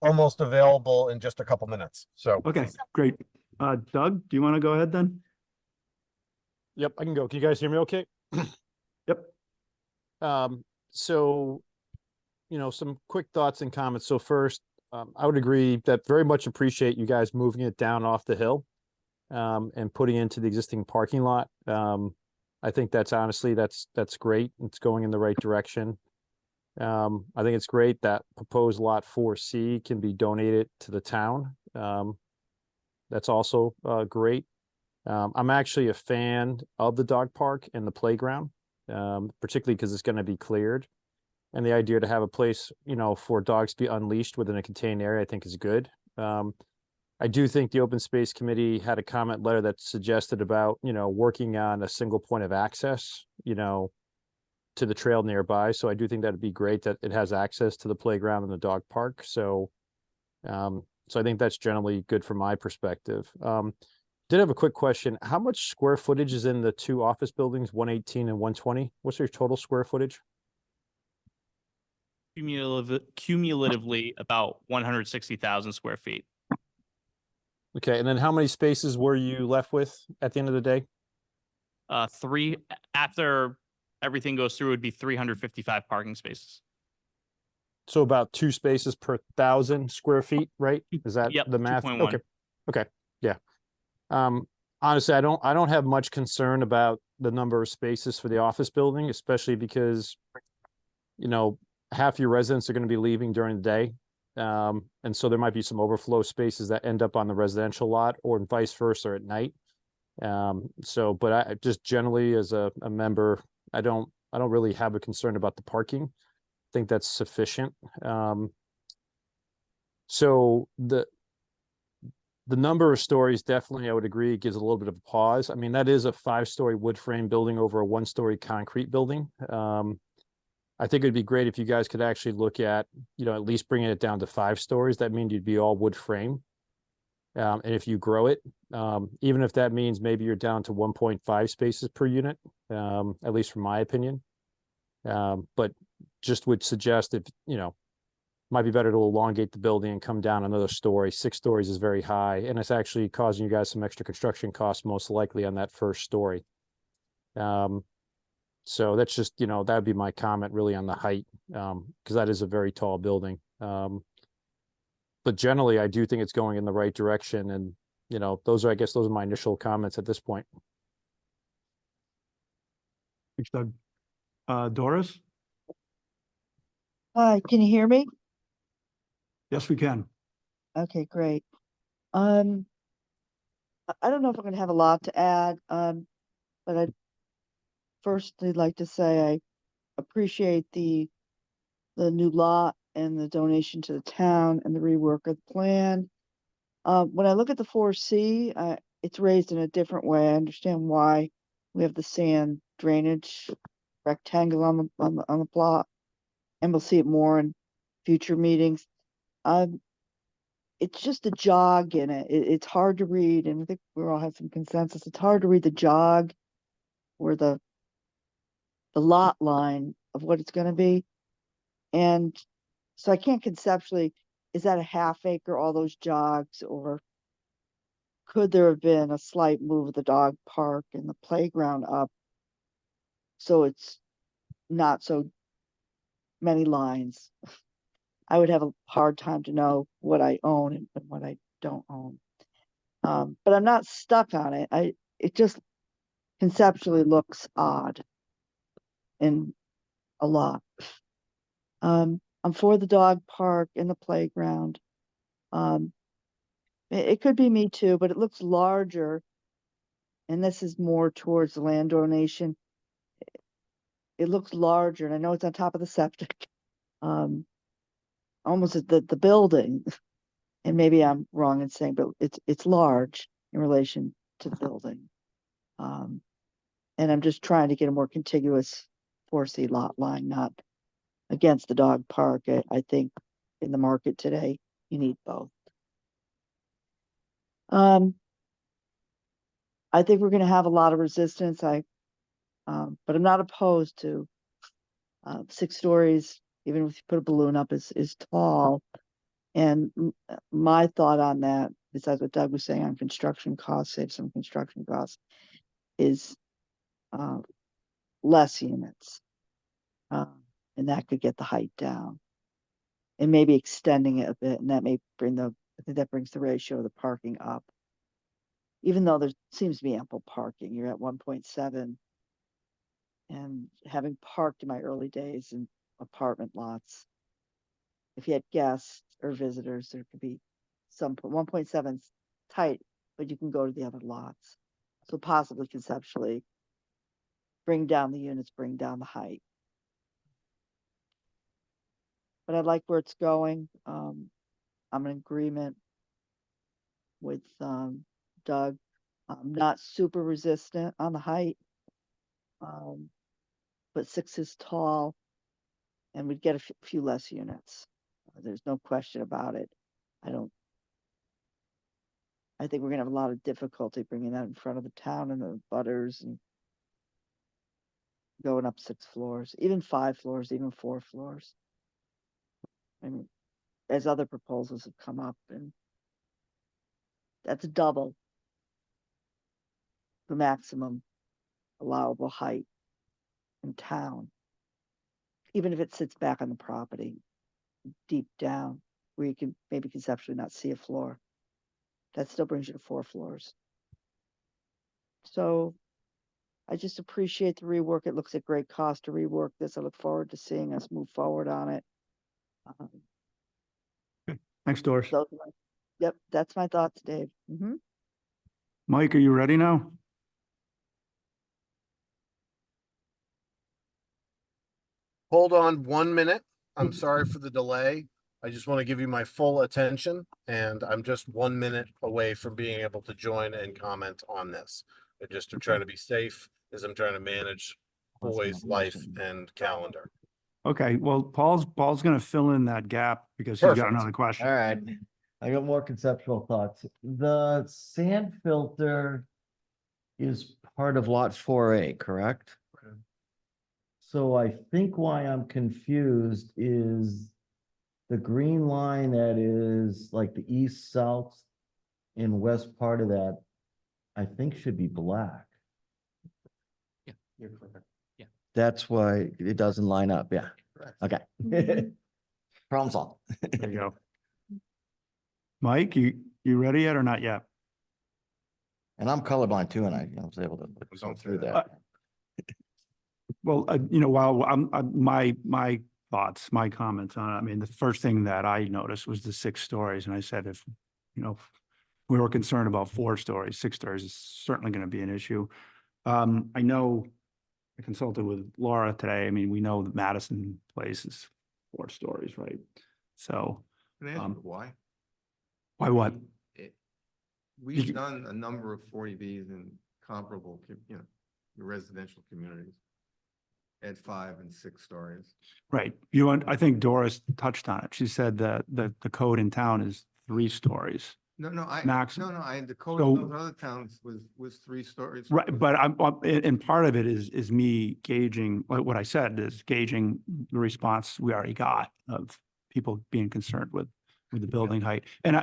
almost available in just a couple minutes. So Okay, great. Doug, do you want to go ahead then? Yep, I can go. Can you guys hear me okay? Yep. So, some quick thoughts and comments. So first, I would agree that very much appreciate you guys moving it down off the hill and putting it into the existing parking lot. I think that's great. It's going in the right direction. I think it's great that proposed lot 4C can be donated to the town. That's also great. I'm actually a fan of the dog park and the playground, particularly because it's going to be cleared. And the idea to have a place, for dogs to be unleashed within a contained area, I think is good. I do think the Open Space Committee had a comment letter that suggested about, working on a single point of access, to the trail nearby. So I do think that'd be great that it has access to the playground and the dog park. So I think that's generally good from my perspective. Did have a quick question. How much square footage is in the two office buildings, 118 and 120? What's your total square footage? Cumulatively about 160,000 square feet. Okay, and then how many spaces were you left with at the end of the day? Three, after everything goes through, would be 355 parking spaces. So about 2 spaces per 1,000 square feet, right? Is that Yep, the math? 2.1. Okay. Okay. Yeah. Honestly, I don't have much concern about the number of spaces for the office building, especially because, half your residents are going to be leaving during the day. And so there might be some overflow spaces that end up on the residential lot or vice versa at night. But I just generally as a member, I don't really have a concern about the parking. I think that's sufficient. So the number of stories definitely, I would agree, gives a little bit of a pause. I mean, that is a 5-story wood frame building over a 1-story concrete building. I think it'd be great if you guys could actually look at, at least bringing it down to 5 stories. That means you'd be all wood frame. And if you grow it, even if that means maybe you're down to 1.5 spaces per unit, at least from my opinion. But just would suggest if, might be better to elongate the building and come down another story. 6 stories is very high, and it's actually causing you guys some extra construction costs, most likely on that first story. So that's just, that would be my comment really on the height, because that is a very tall building. But generally, I do think it's going in the right direction. And, those are my initial comments at this point. Thanks, Doug. Doris? Hi, can you hear me? Yes, we can. Okay, great. I don't know if I'm gonna have a lot to add, but I'd firstly like to say I appreciate the new lot and the donation to the town and the rework of the plan. When I look at the 4C, it's raised in a different way. I understand why we have the sand drainage rectangle on the plot, and we'll see it more in future meetings. It's just a jog in it. It's hard to read, and I think we all have some consensus. It's hard to read the jog or the lot line of what it's going to be. And so I can't conceptually, is that a half acre, all those jogs, or could there have been a slight move of the dog park and the playground up so it's not so many lines? I would have a hard time to know what I own and what I don't own. But I'm not stuck on it. It just conceptually looks odd. in a lot. I'm for the dog park and the playground. It could be me too, but it looks larger. And this is more towards the land donation. It looks larger, and I know it's on top of the septic. Almost at the building. And maybe I'm wrong in saying, but it's large in relation to the building. And I'm just trying to get a more contiguous 4C lot line, not against the dog park. I think in the market today, you need both. I think we're gonna have a lot of resistance. But I'm not opposed to 6 stories, even if you put a balloon up, is tall. And my thought on that, besides what Doug was saying on construction costs, save some construction costs, is less units. And that could get the height down. And maybe extending it a bit, and that may bring I think that brings the ratio of the parking up. Even though there seems to be ample parking, you're at 1.7. And having parked in my early days in apartment lots, if you had guests or visitors, there could be 1.7 tight, but you can go to the other lots. So possibly conceptually, bring down the units, bring down the height. But I like where it's going. I'm in agreement with Doug. I'm not super resistant on the height. But 6 is tall, and we'd get a few less units. There's no question about it. I think we're gonna have a lot of difficulty bringing that in front of the town and the butters and going up 6 floors, even 5 floors, even 4 floors. I mean, as other proposals have come up, and that's double the maximum allowable height in town. Even if it sits back on the property, deep down, where you can maybe conceptually not see a floor. That still brings you to 4 floors. So I just appreciate the rework. It looks at great cost to rework this. I look forward to seeing us move forward on it. Thanks, Doris. Yep, that's my thoughts, Dave. Mhm. Mike, are you ready now? Hold on 1 minute. I'm sorry for the delay. I just want to give you my full attention, and I'm just 1 minute away from being able to join and comment on this. I just am trying to be safe as I'm trying to manage boys' life and calendar. Okay, well, Paul's gonna fill in that gap because he's got Perfect. another question. All right, I got more conceptual thoughts. The sand filter is part of lot 4A, correct? So I think why I'm confused is the green line that is like the east, south, and west part of that, I think should be black. Yeah. You're correct. Yeah. That's why it doesn't line up, yeah. Okay. Problem solved. There you go. Mike, you ready yet or not yet? And I'm colorblind too, and I was able to Don't go say through that. that. Well, while my thoughts, my comments on it, I mean, the first thing that I noticed was the 6 stories. And I said, if, we were concerned about 4 stories, 6 stories is certainly going to be an issue. I know I consulted with Laura today. I mean, we know that Madison Place is 4 stories, right? So Can I ask you why? why what? We've done a number of 40Bs in comparable, residential communities at 5 and 6 stories. Right. I think Doris touched on it. She said that the code in town is 3 stories. No, Maximum. the code So- of those other towns was 3 stories. Right, but and part of it is me gauging, like what I said is gauging the response we already got of people being concerned with the building height. And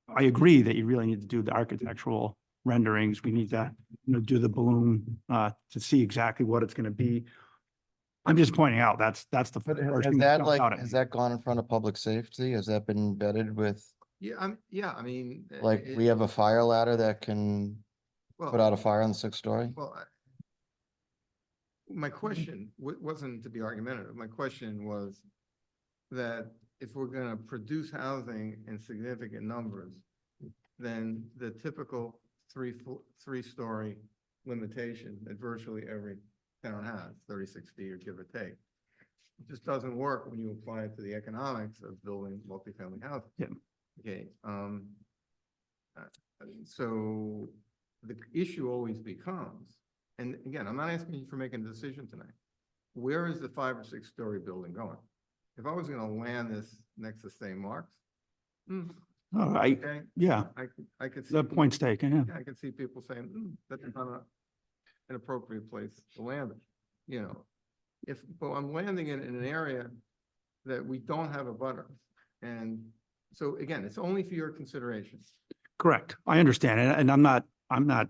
I agree that you really need to do the architectural renderings. We need to, do the balloon to see exactly what it's gonna be. I'm just pointing out, that's the But first has thing that jumped out at has me. that gone in front of public safety? Has that been vetted with, Yeah, I mean. like, we have a fire ladder that can put well, out a fire on the 6th story? Well, my question wasn't to be argumentative. My question was that if we're gonna produce housing in significant numbers, then the typical three-story limitation that virtually every town has, 36 feet or give or take, it just doesn't work when you apply it to the economics of building multifamily housing. Yeah. Okay, so the issue always becomes, and again, I'm not asking you for making a decision tonight. Where is the 5 or 6 story building going? If I was gonna land this next to St. Mark's, All right, okay, yeah, I could see. the point's taken, yeah. Yeah, I can see people saying, that's not an appropriate place to land it, you know. But I'm landing it in an area that we don't have a butter. And so again, it's only for your consideration. Correct. I understand. And I'm not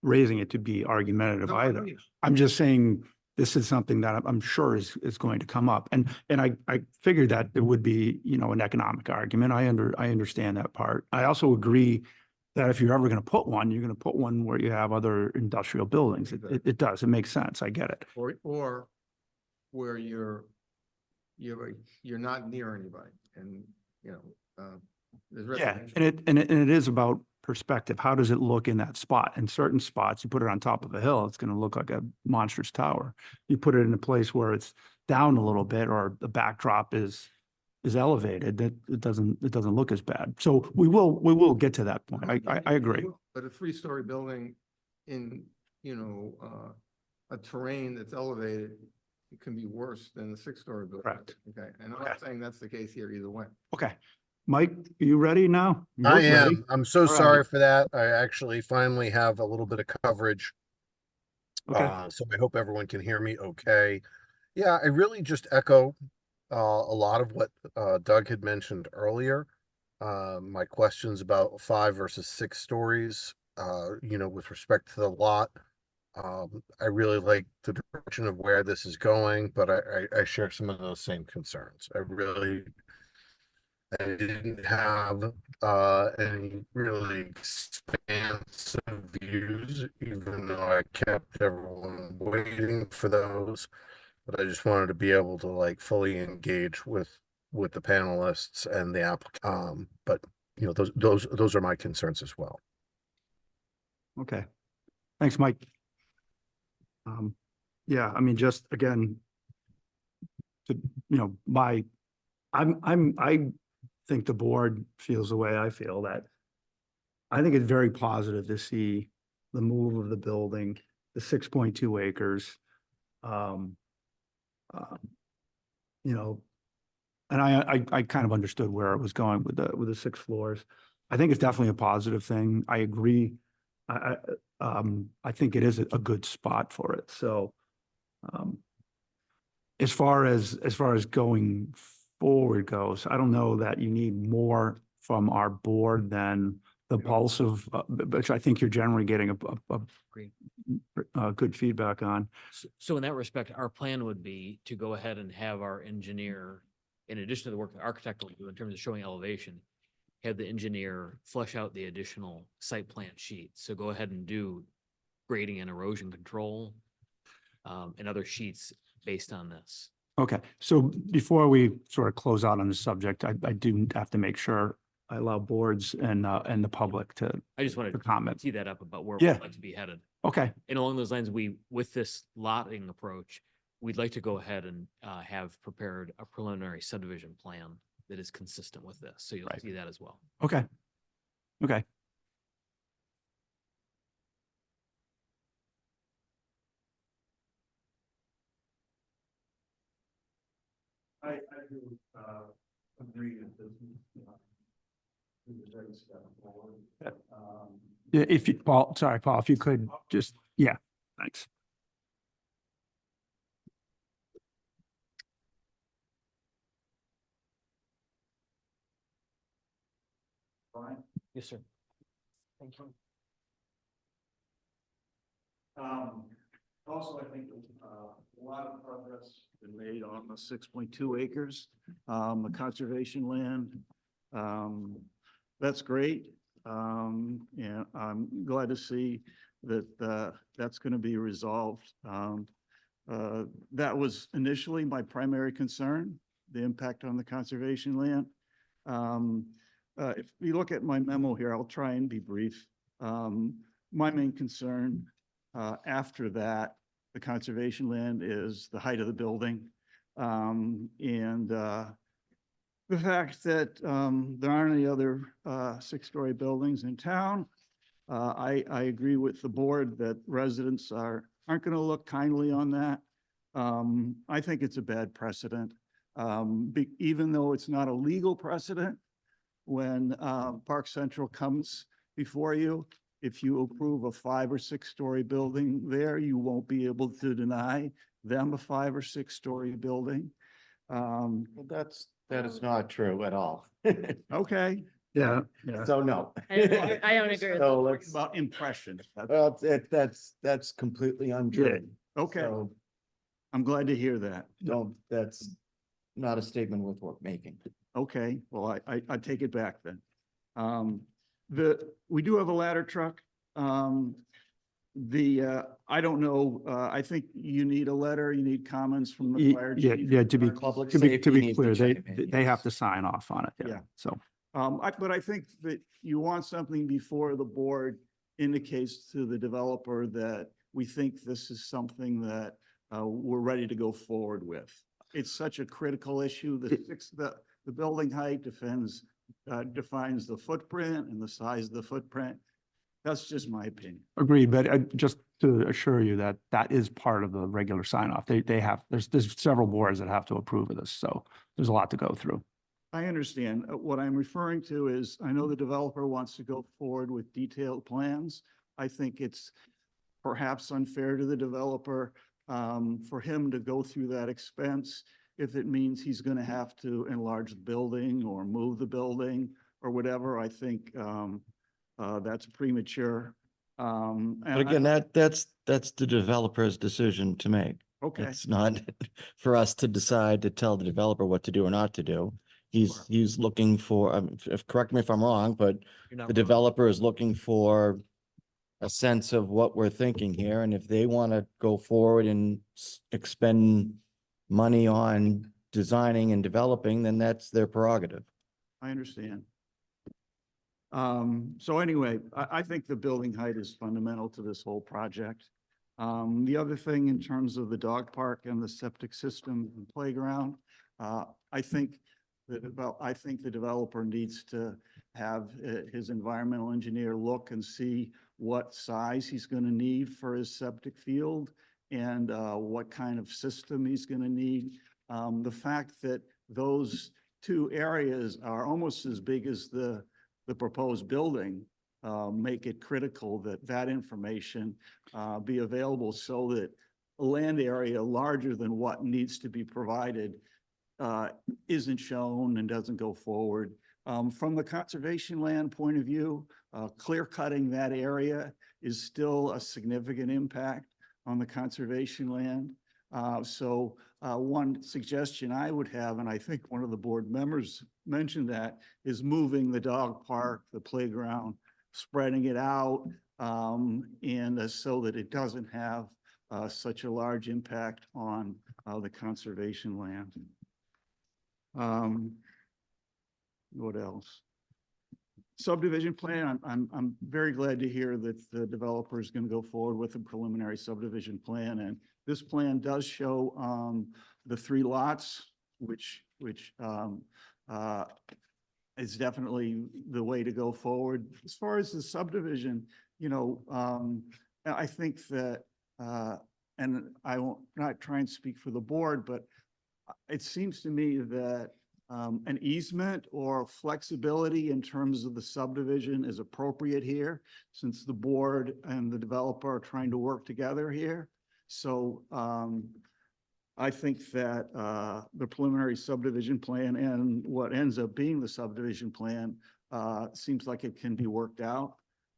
raising it to be argumentative No, I know either. you- I'm just saying this is something that I'm sure is going to come up. And I figured that there would be, you know, an economic argument. I understand that part. I also agree that if you're ever going to put one, you're going to put one where you have other industrial buildings. It does. It makes sense. I get it. Or where you're not near anybody and, you know, there's Yeah, residential. and it is about perspective. How does it look in that spot? In certain spots, you put it on top of a hill, it's gonna look like a monstrous tower. You put it in a place where it's down a little bit or the backdrop is elevated, that it doesn't look as bad. So we will get to that point. I agree. But a 3-story building in, you know, a terrain that's elevated, it can be worse than a 6-story building. Correct. Okay, and I'm Okay. not saying that's the case here either way. Okay. Mike, are you ready now? You I look ready. am. I'm so All right. sorry for that. I actually finally have a little bit of coverage. Okay. So I hope everyone can hear me okay. Yeah, I really just echo a lot of what Doug had mentioned earlier. My questions about 5 versus 6 stories, you know, with respect to the lot. I really like the direction of where this is going, but I share some of those same concerns. I didn't have any really expansive views, even though I kept everyone waiting for those. But I just wanted to be able to like fully engage with the panelists and the applicant. But you know, those are my concerns as well. Okay. Thanks, Mike. Yeah, I mean, just again, to, you know, I think the board feels the way I feel, that I think it's very positive to see the move of the building, the 6.2 acres. You know, and I kind of understood where it was going with the 6 floors. I think it's definitely a positive thing. I agree. I think it is a good spot for it. So, as far as going forward goes, I don't know that you need more from our board than the pulse of, which I think you're generally getting Agreed. a good feedback on. So in that respect, our plan would be to go ahead and have our engineer, in addition to the work the architect will do in terms of showing elevation, have the engineer flesh out the additional site plan sheet. So go ahead and do grading and erosion control and other sheets based on this. Okay, so before we sort of close out on the subject, I do have to make sure I allow boards and the public to I just wanted to comment. tee that up about where Yeah. we'd like to be headed. Okay, And along those lines, with this lotting approach, we'd like to go ahead and have prepared a preliminary subdivision plan that is consistent with this. So you'll Right. see that as well. okay, okay. I do agree with this. Yeah, if you, Paul, sorry, Paul, if you could just, yeah, thanks. Yes, sir. Thank you. Also, I think a lot of progress been made on the 6.2 acres, the conservation land. That's great. And I'm glad to see that that's going to be resolved. That was initially my primary concern, the impact on the conservation land. If you look at my memo here, I'll try and be brief. My main concern, after that, the conservation land is the height of the building. The fact that there aren't any other six-story buildings in town. I agree with the board that residents aren't going to look kindly on that. I think it's a bad precedent. Even though it's not a legal precedent, when Park Central comes before you, if you approve a 5 or 6 story building there, you won't be able to deny them a 5 or 6 story building. Well, that is not true at all. Okay. Yeah. So no. I don't agree with So Talking let's, about impression. well, that's completely untrue. Okay, So I'm glad to hear that. don't, that's not a statement worth making. Okay, well, I take it back then. We do have a ladder truck. I don't know, I think you need a letter, you need comments from the fire Yeah, chief. yeah, to be, Public to be safety needs to clear, they, chime in, they have yes. to sign off on it. Yeah. So, But I think that you want something before the board indicates to the developer that we think this is something that we're ready to go forward with. It's such a critical issue. The building height defines the footprint and the size of the footprint. That's just my opinion. agreed, but just to assure you that that is part of the regular sign off. They have, there's several boards that have to approve of this, so there's a lot to go through. I understand. What I'm referring to is, I know the developer wants to go forward with detailed plans. I think it's perhaps unfair to the developer for him to go through that expense if it means he's going to have to enlarge the building or move the building or whatever. I think that's premature. But again, that's the developer's decision to make. Okay, It's not for us to decide to tell the developer what to do or not to do. He's looking for, correct me if I'm wrong, but the developer is looking for a sense of what we're thinking here. And if they want to go forward and expend money on designing and developing, then that's their prerogative. I understand. So anyway, I think the building height is fundamental to this whole project. The other thing in terms of the dog park and the septic system and playground, I think the developer needs to have his environmental engineer look and see what size he's going to need for his septic field and what kind of system he's going to need. The fact that those two areas are almost as big as the proposed building make it critical that that information be available so that a land area larger than what needs to be provided isn't shown and doesn't go forward. From the conservation land point of view, clear cutting that area is still a significant impact on the conservation land. So one suggestion I would have, and I think one of the board members mentioned that, is moving the dog park, the playground, spreading it out, and so that it doesn't have such a large impact on the conservation land. What else? Subdivision plan, I'm very glad to hear that the developer is going to go forward with a preliminary subdivision plan. And this plan does show the 3 lots, which is definitely the way to go forward. As far as the subdivision, I think that, and I won't not try and speak for the board, but it seems to me that an easement or flexibility in terms of the subdivision is appropriate here, since the board and the developer are trying to work together here. So I think that the preliminary subdivision plan and what ends up being the subdivision plan seems like it can be worked out.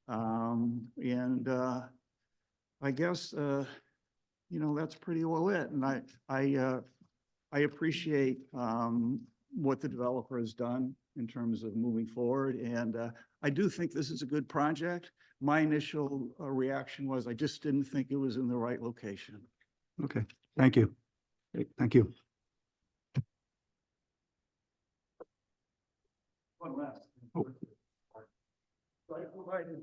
I guess, that's pretty well it. And I appreciate what the developer has done in terms of moving forward. And I do think this is a good project. My initial reaction was I just didn't think it was in the right location. Okay, Thank you. Great, thank you. One last. So I provided,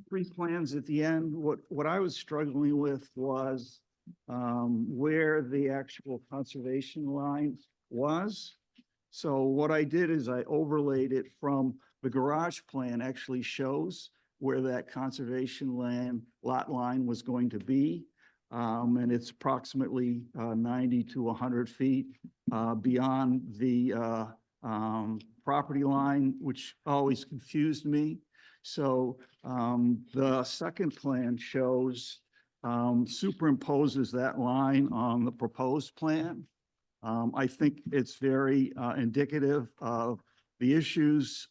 three plans at the end. What I was struggling with was, where the actual conservation line was. So what I did is I overlaid it from the garage plan actually shows where that conservation land lot line was going to be. And it's approximately 90 to 100 feet beyond the property line, which always confused me. So the second plan shows, superimposes that line on the proposed plan. I think it's very indicative of the issues.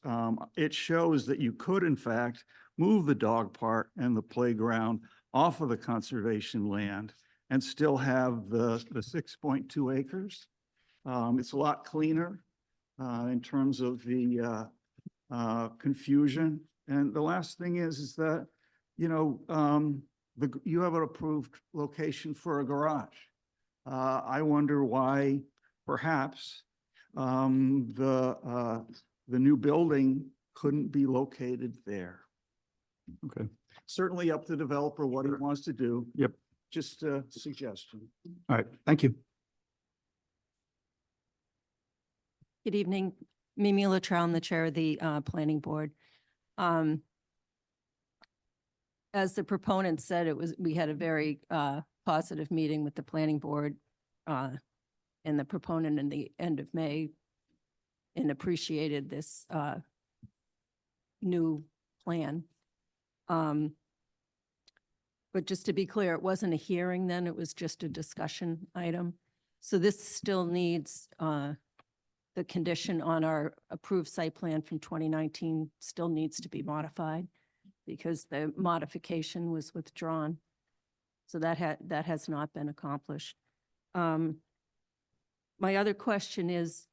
It shows that you could, in fact, move the dog park and the playground off of the conservation land and still have the 6.2 acres. It's a lot cleaner in terms of the confusion. And the last thing is that, you know, you have an approved location for a garage. I wonder why perhaps the new building couldn't be located there. Okay. Certainly up to the developer what he wants to do. Yep. Just a suggestion. All right, thank you. Good evening, Mimi Latrell, I'm the chair of the planning board. As the proponent said, we had a very positive meeting with the planning board and the proponent in the end of May and appreciated this new plan. But just to be clear, it wasn't a hearing then, it was just a discussion item. So this still needs the condition on our approved site plan from 2019 still needs to be modified because the modification was withdrawn. So that has not been accomplished. My other question is,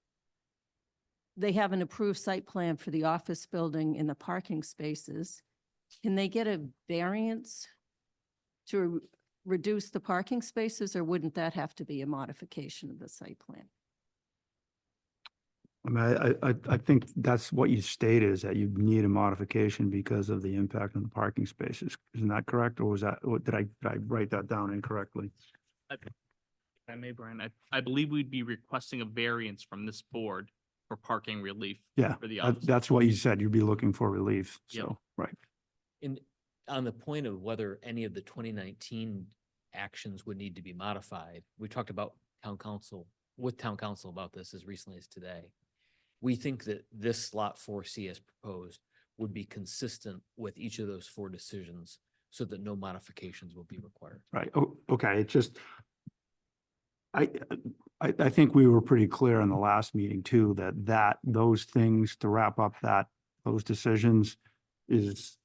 they have an approved site plan for the office building and the parking spaces. Can they get a variance to reduce the parking spaces, or wouldn't that have to be a modification of the site plan? I mean, I think that's what you stated, is that you need a modification because of the impact on the parking spaces. Isn't that correct? Or was that, or did I write that down incorrectly? If I may, Brian, I believe we'd be requesting a variance from this board for parking relief. Yeah, For the office. that's what you said. You'd be looking for relief. Yep. So, right. And on the point of whether any of the 2019 actions would need to be modified, we talked about town council, with town council about this as recently as today. We think that this lot 4C as proposed would be consistent with each of those four decisions so that no modifications will be required. Right. Oh, okay. It just, I think we were pretty clear in the last meeting too, that those things to wrap up those decisions is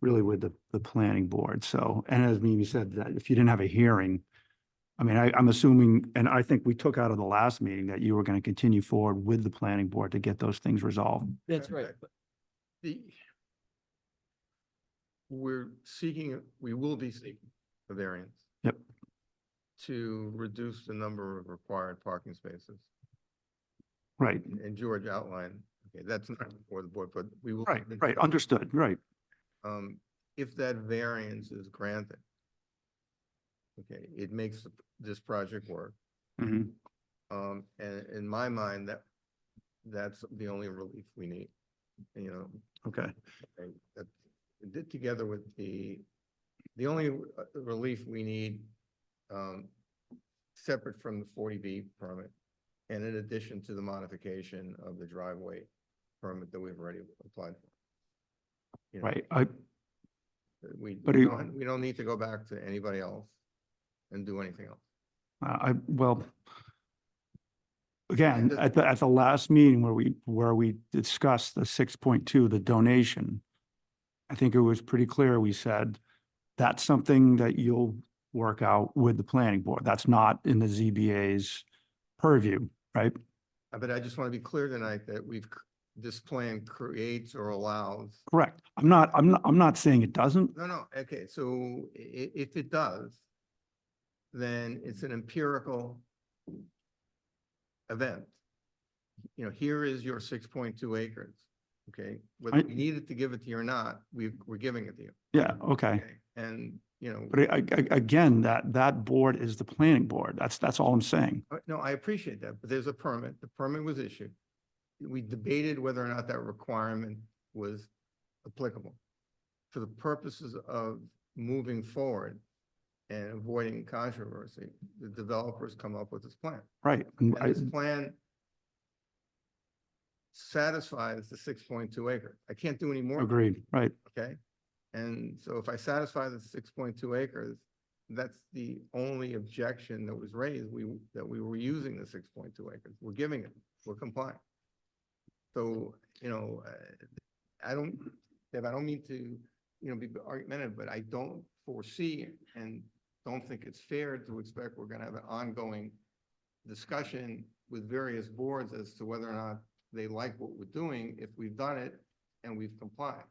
really with the planning board. So, and as Mimi said, that if you didn't have a hearing, I mean, I'm assuming, and I think we took out of the last meeting that you were going to continue forward with the planning board to get those things resolved. That's right. We will be seeking a variance. Yep. To reduce the number of required parking spaces. Right. And George outlined, okay, that's not before the board, but we will. Right. Understood. Right. If that variance is granted, okay, it makes this project work. Mhm. And in my mind, that's the only relief we need, you know. Okay. Okay, that did together with the only relief we need, separate from the 40B permit, and in addition to the modification of the driveway permit that we've already applied for. You know, Right. We But don't need to go back to anybody else and do anything else. Well, again, at the last meeting where we discussed the 6.2, the donation, I think it was pretty clear. We said that's something that you'll work out with the planning board. That's not in the ZBA's purview, right? But I just want to be clear tonight that this plan creates or allows. Correct. I'm not saying it doesn't. No, okay, so if it does, then it's an empirical event. You know, here is your 6.2 acres, okay? Whether I- we needed to give it to you or not, we're giving it to you. Yeah, okay. Okay, and, you know, But again, that board is the planning board. That's all I'm saying. no, I appreciate that, but there's a permit. The permit was issued. We debated whether or not that requirement was applicable. For the purposes of moving forward and avoiding controversy, the developers come up with this plan. Right. And And this plan satisfies the 6.2 acre. I can't do any more. agreed, right. Okay? And so if I satisfy the 6.2 acres, that's the only objection that was raised, that we were using the 6.2 acres. We're giving it, we're complying. So, you know, Deb, I don't mean to, you know, be argumentative, but I don't foresee and don't think it's fair to expect we're gonna have an ongoing discussion with various boards as to whether or not they like what we're doing if we've done it and we've complied.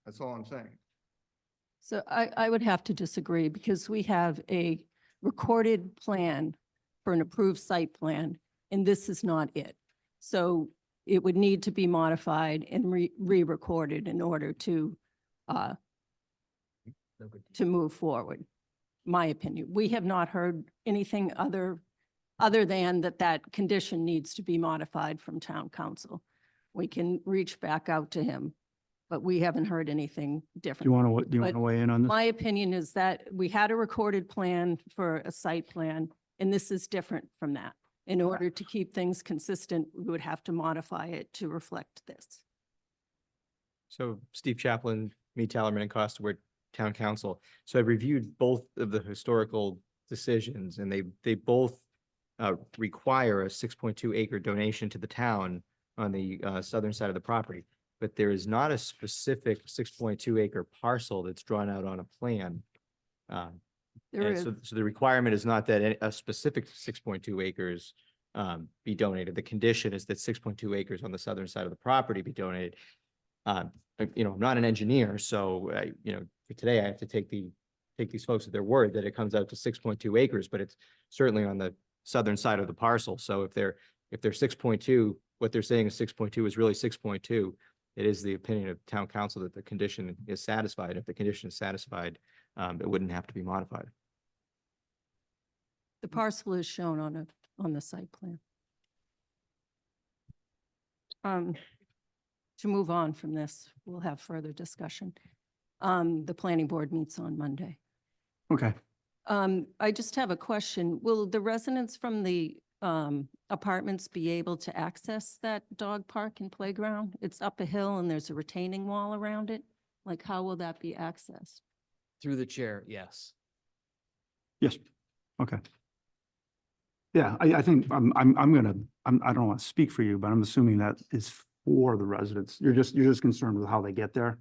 That's all I'm saying. So I would have to disagree because we have a recorded plan for an approved site plan, and this is not it. So it would need to be modified and re-recorded in order to move forward, my opinion. We have not heard anything other than that condition needs to be modified from town council. We can reach back out to him, but we haven't heard anything Do different. you want to But weigh in on this? My opinion is that we had a recorded plan for a site plan, and this is different from that. In order to keep things consistent, we would have to modify it to reflect this. So Steve Chaplin, me, Tallerman and Costa, we're town council. So I reviewed both of the historical decisions and they both require a 6.2 acre donation to the town on the southern side of the property. But there is not a specific 6.2 acre parcel that's drawn out on a plan. There And is, so the requirement is not that a specific 6.2 acres be donated. The condition is that 6.2 acres on the southern side of the property be donated. You know, I'm not an engineer, so you know, for today I have to take these folks at their word that it comes out to 6.2 acres, but it's certainly on the southern side of the parcel. So if they're 6.2, what they're saying is 6.2 is really 6.2. It is the opinion of town council that the condition is satisfied. If the condition is satisfied, it wouldn't have to be modified. the parcel is shown on the site plan. To move on from this, we'll have further discussion. The planning board meets on Monday. Okay. I just have a question. Will the residents from the apartments be able to access that dog park and playground? It's up a hill and there's a retaining wall around it. Like, how will that be accessed? Through the chair, yes. Yes. Okay. Yeah, I think I don't want to speak for you, but I'm assuming that is for the residents. You're just concerned with how they get there,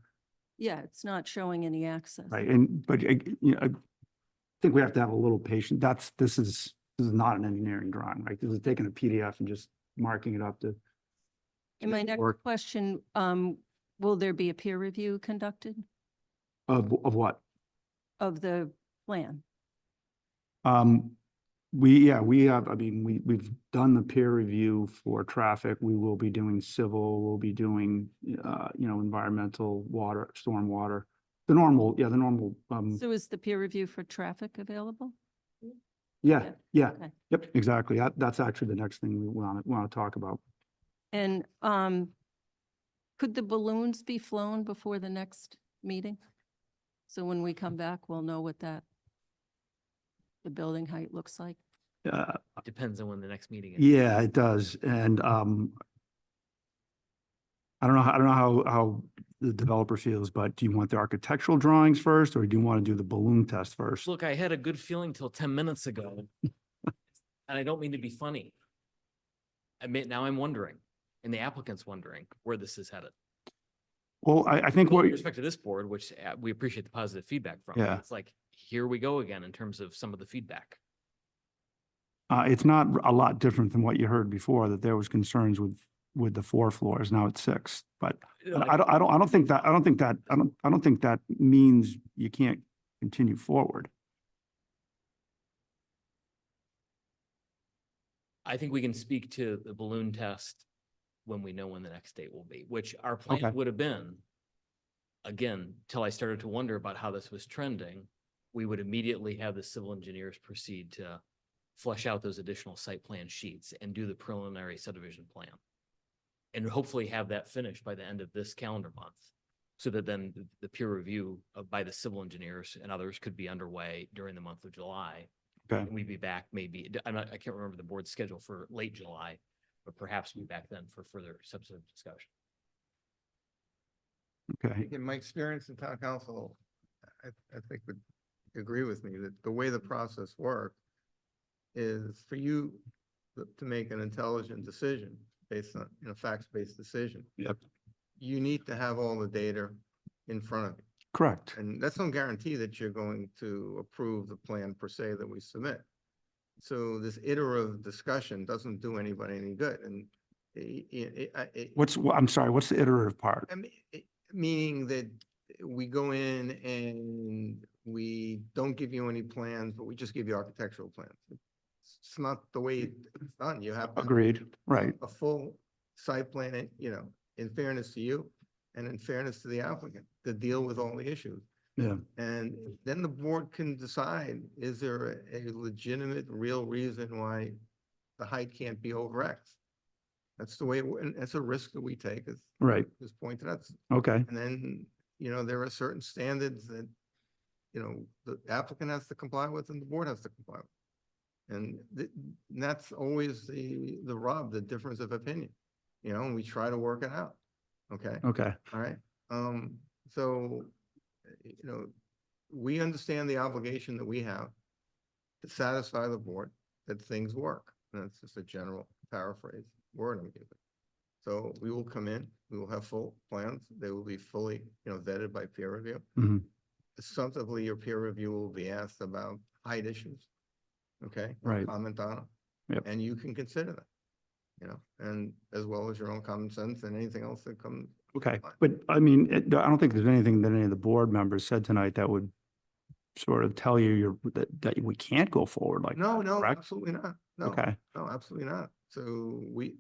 Yeah, it's not showing any access. right? But you know, I think we have to have a little patience. This is not an engineering drawing, right? This is taking a PDF and just marking it up to. And my next work. question, will there be a peer review conducted Of what? of the plan? We have, I mean, we've done the peer review for traffic. We will be doing civil, we'll be doing, you know, environmental, water, stormwater. The normal. So is the peer review for traffic available? Yeah, Okay. yep, exactly. That's actually the next thing we want to talk about. And could the balloons be flown before the next meeting? So when we come back, we'll know what the building height looks like. Depends on when the next meeting is. Yeah, it does. And I don't know how the developer feels, but do you want the architectural drawings first, or do you want to do the balloon test first? Look, I had a good feeling till 10 minutes ago. And I don't mean to be funny. Now I'm wondering, and the applicant's wondering where this is headed. Well, I think Well, what, with respect to this board, which we appreciate the positive feedback from. Yeah. It's like, here we go again in terms of some of the feedback. it's not a lot different than what you heard before, that there was concerns with the 4 floors. Now it's 6, but I don't think that means you can't continue forward. I think we can speak to the balloon test when we know when the next date will be, which our Okay. plan would have been. Again, till I started to wonder about how this was trending, we would immediately have the civil engineers proceed to flesh out those additional site plan sheets and do the preliminary subdivision plan. And hopefully have that finished by the end of this calendar month. So that then the peer review by the civil engineers and others could be underway during the month of July. Okay. And we'd be back maybe, I can't remember the board's schedule for late July, but perhaps be back then for further substantive discussion. Okay, In my experience in town council, I think would agree with me that the way the process works is for you to make an intelligent decision based on, facts-based decision. Yep. You need to have all the data in front of you. correct. And that's no guarantee that you're going to approve the plan per se that we submit. So this iterative discussion doesn't do anybody any good. And I'm sorry, what's the iterative part? I mean, meaning that we go in and we don't give you any plans, but we just give you architectural plans. It's not the way it's done. You have to Agreed, right, a full site plan, in fairness to you and in fairness to the applicant, to deal with all the issues. yeah, And then the board can decide, is there a legitimate, real reason why the height can't be over X? That's the way, and that's a risk that we take, as right, was pointed out. okay, And then, there are certain standards that, the applicant has to comply with and the board has to comply with. And that's always the rub, the difference of opinion, and we try to work it out. Okay, okay, all right. So, we understand the obligation that we have to satisfy the board that things work. And that's just a general paraphrase word I'm giving. So we will come in, we will have full plans. They will be fully, vetted by peer review. mhm, Substantively, your peer review will be asked about height issues. Okay? Right. Comment on them. Yep. And you can consider that, and as well as your own common sense and anything else that comes. okay. But I mean, I don't think there's anything that any of the board members said tonight that would sort of tell you that we can't go forward like No, that, no, correct? absolutely not. No, Okay, no, absolutely not. So we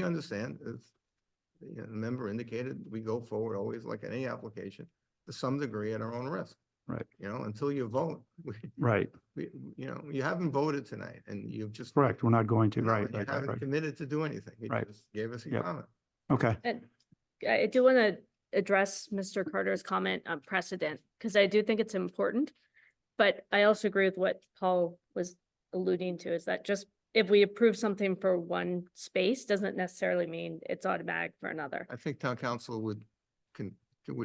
understand, as the member indicated, we go forward always like any application to some degree at our own risk. Right. Until you vote, right, you haven't voted tonight and you've just. correct. We're not going to, you know, right, and You right, right, haven't right. committed to do anything. You Right. just gave us a Yep. comment. Okay, And I do want to address Mr. Carter's comment on precedent, because I do think it's important. But I also agree with what Paul was alluding to, is that just if we approve something for one space, doesn't necessarily mean it's automatic for another. I think town council would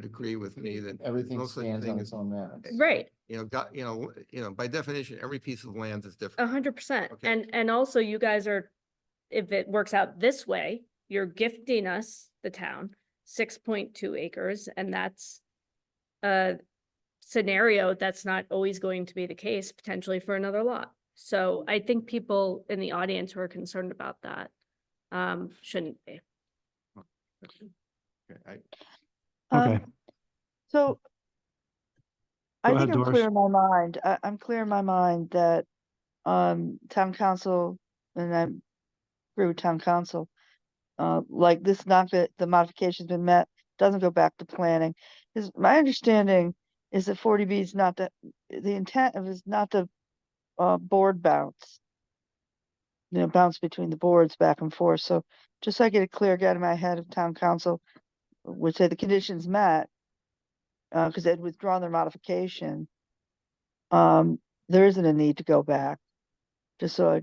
agree with me that. there's Everything no such stands thing on as- its own merits. Right, By definition, every piece of land is different. 100%. Okay. And also you guys are, if it works out this way, you're gifting us, the town, 6.2 acres, and that's a scenario that's not always going to be the case potentially for another lot. So I think people in the audience who are concerned about that shouldn't be. Okay, okay, So I Go think ahead, I'm clear Doris. in my mind. I'm clear in my mind that town council, and I agree with town council, like this, not that the modification's been met, doesn't go back to planning. Is my understanding is that 40B is not the intent of is not to board bounce. Bounce between the boards back and forth. So just so I get it clear, get in my head of town council would say the conditions met, because they'd withdrawn their modification. There isn't a need to go back. Just so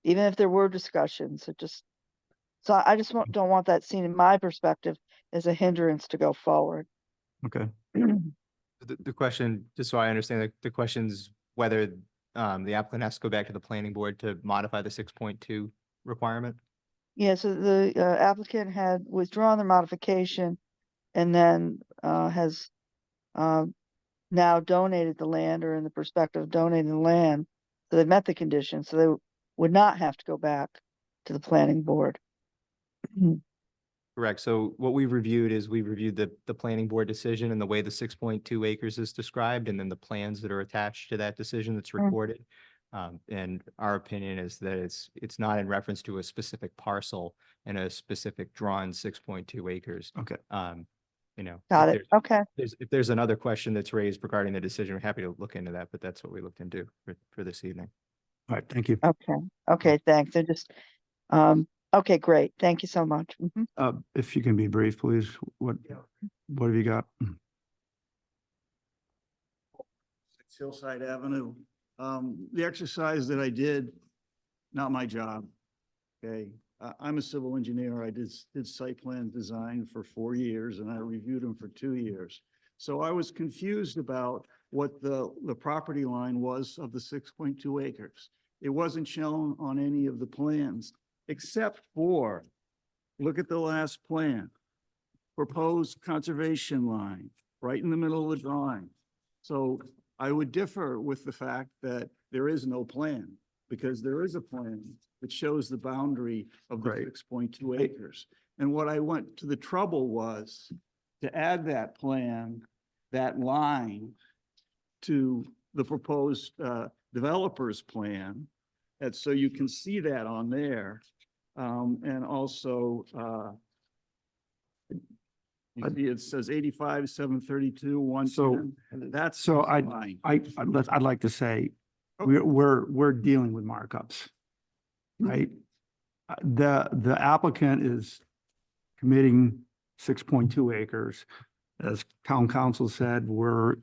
even if there were discussions, so I just don't want that seen in my perspective as a hindrance to go forward. okay. The question, just so I understand, the question's whether the applicant has to go back to the planning board to modify the 6.2 requirement? Yeah, so the applicant had withdrawn their modification and then has now donated the land, or in the perspective of donating the land. So they met the conditions, so they would not have to go back to the planning board. Correct. So what we reviewed is we reviewed the planning board decision and the way the 6.2 acres is described, and then the plans that are attached to that decision that's recorded. And our opinion is that it's not in reference to a specific parcel and a specific drawn 6.2 acres. Okay. You know. Got if it. there's- Okay. If there's another question that's raised regarding the decision, we're happy to look into that, but that's what we looked into for this evening. All right, thank you. Okay. Okay, thanks. I just, okay, great. Thank you so much. Mhm. If you can be brief, please, what have you got? Hillside Avenue. The exercise that I did, not my job. Okay, I'm a civil engineer. I did site plan design for 4 years and I reviewed them for 2 years. So I was confused about what the property line was of the 6.2 acres. It wasn't shown on any of the plans, except for, look at the last plan. Proposed conservation line, right in the middle of the drawing. So I would differ with the fact that there is no plan, because there is a plan that shows the boundary of the 6.2 acres. And what I went to the trouble was to add that plan, that line, to the proposed developer's plan. And so you can see that on there. And also, you see it says 85, 732, 110. That's So fine. I'd like to say, we're dealing with markups, right? The applicant is committing 6.2 acres. As town council said, we're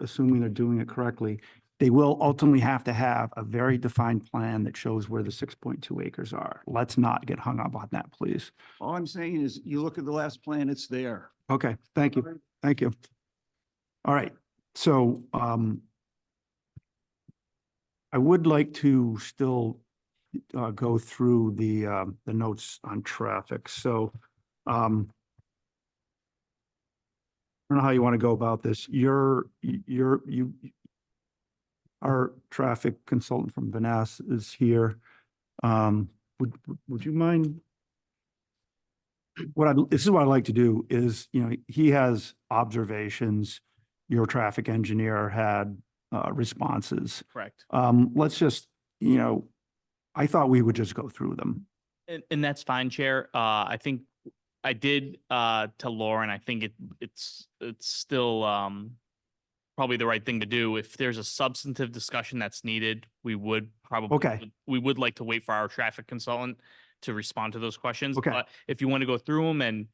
assuming they're doing it correctly. They will ultimately have to have a very defined plan that shows where the 6.2 acres are. Let's not get hung up on that, please. All I'm saying is, you look at the last plan, it's there. Okay, thank you. Thank you. All right, so I would like to still go through the notes on traffic. So I don't know how you want to go about this. Our traffic consultant from Vaness is here. Would you mind? This is what I'd like to do is, he has observations. Your traffic engineer had responses. Correct. Let's just, I thought we would just go through them. And that's fine, Chair. I think I did to Lauren, I think it's still probably the right thing to do. If there's a substantive discussion that's needed, we would probably, Okay. we would like to wait for our traffic consultant to respond to those questions. Okay. But if you want to go through them and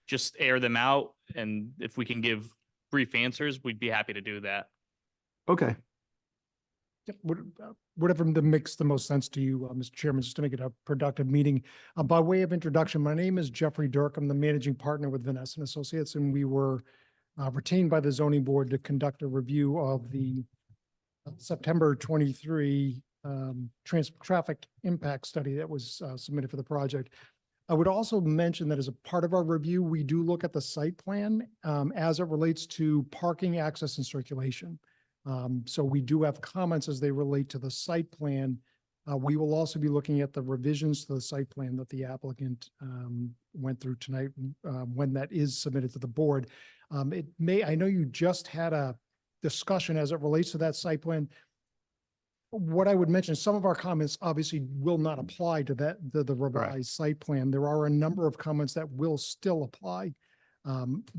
just air them out, and if we can give brief answers, we'd be happy to do that. Okay. Whatever makes the most sense to you, Mr. Chairman, just to make it a productive meeting. By way of introduction, my name is Jeffrey Dirk. I'm the managing partner with Vanessa and Associates, and we were retained by the zoning board to conduct a review of the September 23 traffic impact study that was submitted for the project. I would also mention that as a part of our review, we do look at the site plan as it relates to parking, access, and circulation. So we do have comments as they relate to the site plan. We will also be looking at the revisions to the site plan that the applicant went through tonight when that is submitted to the board. I know you just had a discussion as it relates to that site plan. What I would mention, some of our comments obviously will not apply to the revised site plan. There are a number of comments that will still apply.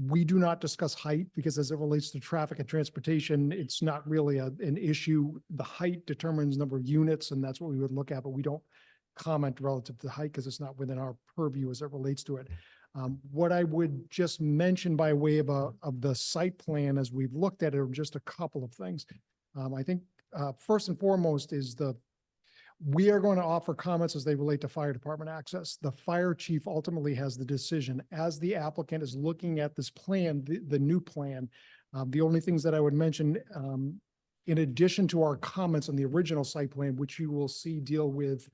We do not discuss height because as it relates to traffic and transportation, it's not really an issue. The height determines number of units, and that's what we would look at, but we don't comment relative to height because it's not within our purview as it relates to it. What I would just mention by way of the site plan as we've looked at it are just a couple of things. I think first and foremost is we are going to offer comments as they relate to fire department access. The fire chief ultimately has the decision. As the applicant is looking at this plan, the new plan, the only things that I would mention, in addition to our comments on the original site plan, which you will see deal with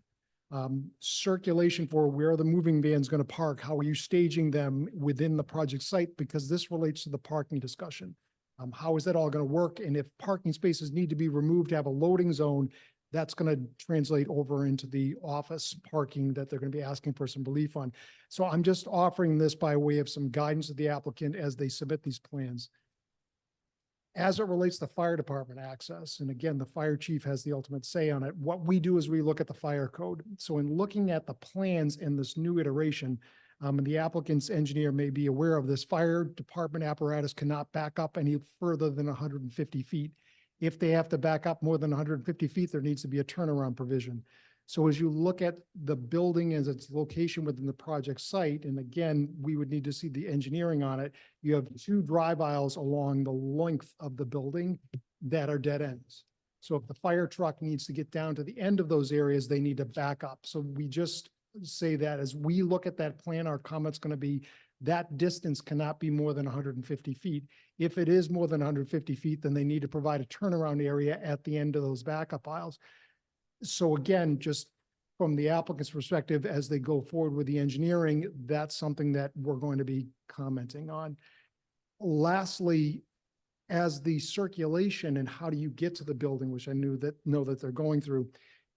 circulation for where the moving van is going to park, how are you staging them within the project site? Because this relates to the parking discussion. How is that all going to work? And if parking spaces need to be removed to have a loading zone, that's going to translate over into the office parking that they're going to be asking for some relief on. So I'm just offering this by way of some guidance to the applicant as they submit these plans. As it relates to fire department access, and again, the fire chief has the ultimate say on it, what we do is we look at the fire code. So in looking at the plans in this new iteration, and the applicant's engineer may be aware of this, fire department apparatus cannot back up any further than 150 feet. If they have to back up more than 150 feet, there needs to be a turnaround provision. So as you look at the building as its location within the project site, and again, we would need to see the engineering on it, you have two drive aisles along the length of the building that are dead ends. So if the fire truck needs to get down to the end of those areas, they need to back up. So we just say that as we look at that plan, our comment's going to be that distance cannot be more than 150 feet. If it is more than 150 feet, then they need to provide a turnaround area at the end of those backup aisles. So again, just from the applicant's perspective, as they go forward with the engineering, that's something that we're going to be commenting on. Lastly, as the circulation and how do you get to the building, which I know that they're going through,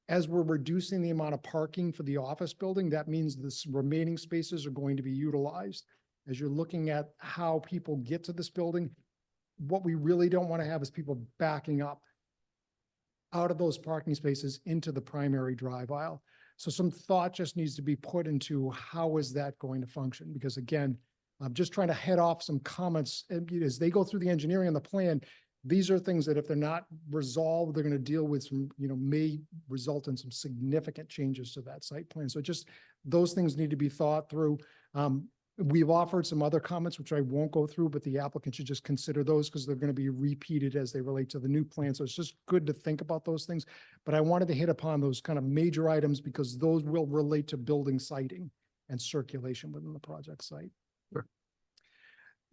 as we're reducing the amount of parking for the office building, that means the remaining spaces are going to be utilized. As you're looking at how people get to this building, what we really don't want to have is people backing up out of those parking spaces into the primary drive aisle. So some thought just needs to be put into how is that going to function? Because again, I'm just trying to head off some comments as they go through the engineering and the plan. These are things that if they're not resolved, they're going to deal with some, may result in some significant changes to that site plan. So just those things need to be thought through. We've offered some other comments, which I won't go through, but the applicant should just consider those because they're going to be repeated as they relate to the new plan. So it's just good to think about those things. But I wanted to hit upon those kind of major items because those will relate to building siting and circulation within the project site. Sure.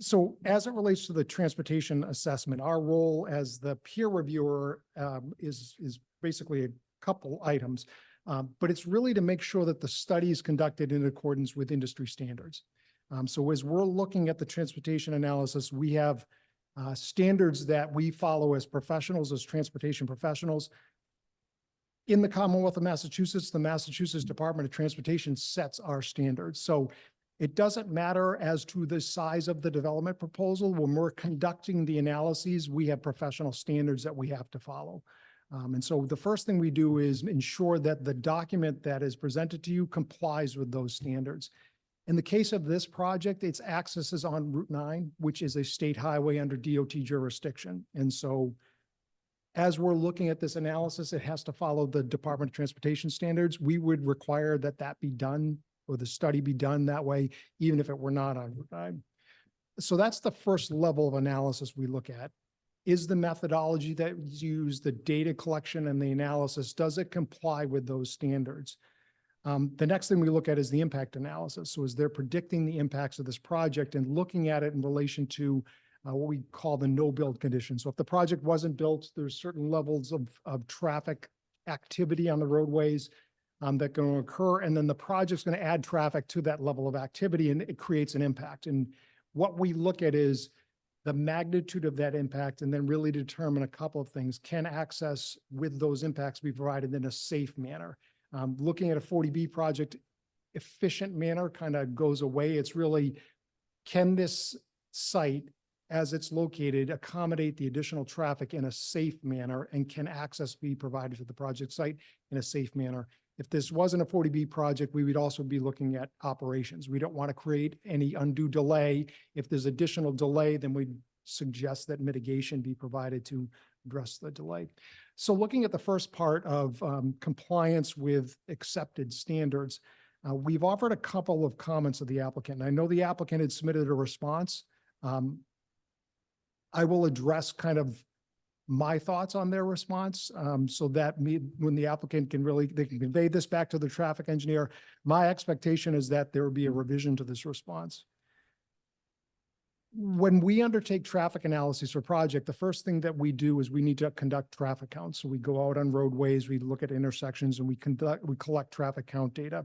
So as it relates to the transportation assessment, our role as the peer reviewer is basically a couple items, but it's really to make sure that the study is conducted in accordance with industry standards. So as we're looking at the transportation analysis, we have standards that we follow as professionals, as transportation professionals. In the Commonwealth of Massachusetts, the Massachusetts Department of Transportation sets our standards. So it doesn't matter as to the size of the development proposal. When we're conducting the analyses, we have professional standards that we have to follow. And so the first thing we do is ensure that the document that is presented to you complies with those standards. In the case of this project, its access is on Route 9, which is a state highway under DOT jurisdiction. And so as we're looking at this analysis, it has to follow the Department of Transportation standards. We would require that that be done or the study be done that way, even if it were not on Route 9. So that's the first level of analysis we look at. Is the methodology that is used, the data collection and the analysis, does it comply with those standards? The next thing we look at is the impact analysis. So as they're predicting the impacts of this project and looking at it in relation to what we call the no-build condition. So if the project wasn't built, there's certain levels of traffic activity on the roadways that are going to occur. And then the project's going to add traffic to that level of activity and it creates an impact. And what we look at is the magnitude of that impact and then really determine a couple of things. Can access with those impacts be provided in a safe manner? Looking at a 40B project, efficient manner kind of goes away. It's really, can this site, as it's located, accommodate the additional traffic in a safe manner, and can access be provided to the project site in a safe manner? If this wasn't a 40B project, we would also be looking at operations. We don't want to create any undue delay. If there's additional delay, then we'd suggest that mitigation be provided to address the delay. So looking at the first part of compliance with accepted standards, we've offered a couple of comments of the applicant. And I know the applicant had submitted a response. I will address kind of my thoughts on their response so that when the applicant they can convey this back to the traffic engineer. My expectation is that there will be a revision to this response. When we undertake traffic analysis for project, the first thing that we do is we need to conduct traffic counts. So we go out on roadways, we look at intersections, and we collect traffic count data.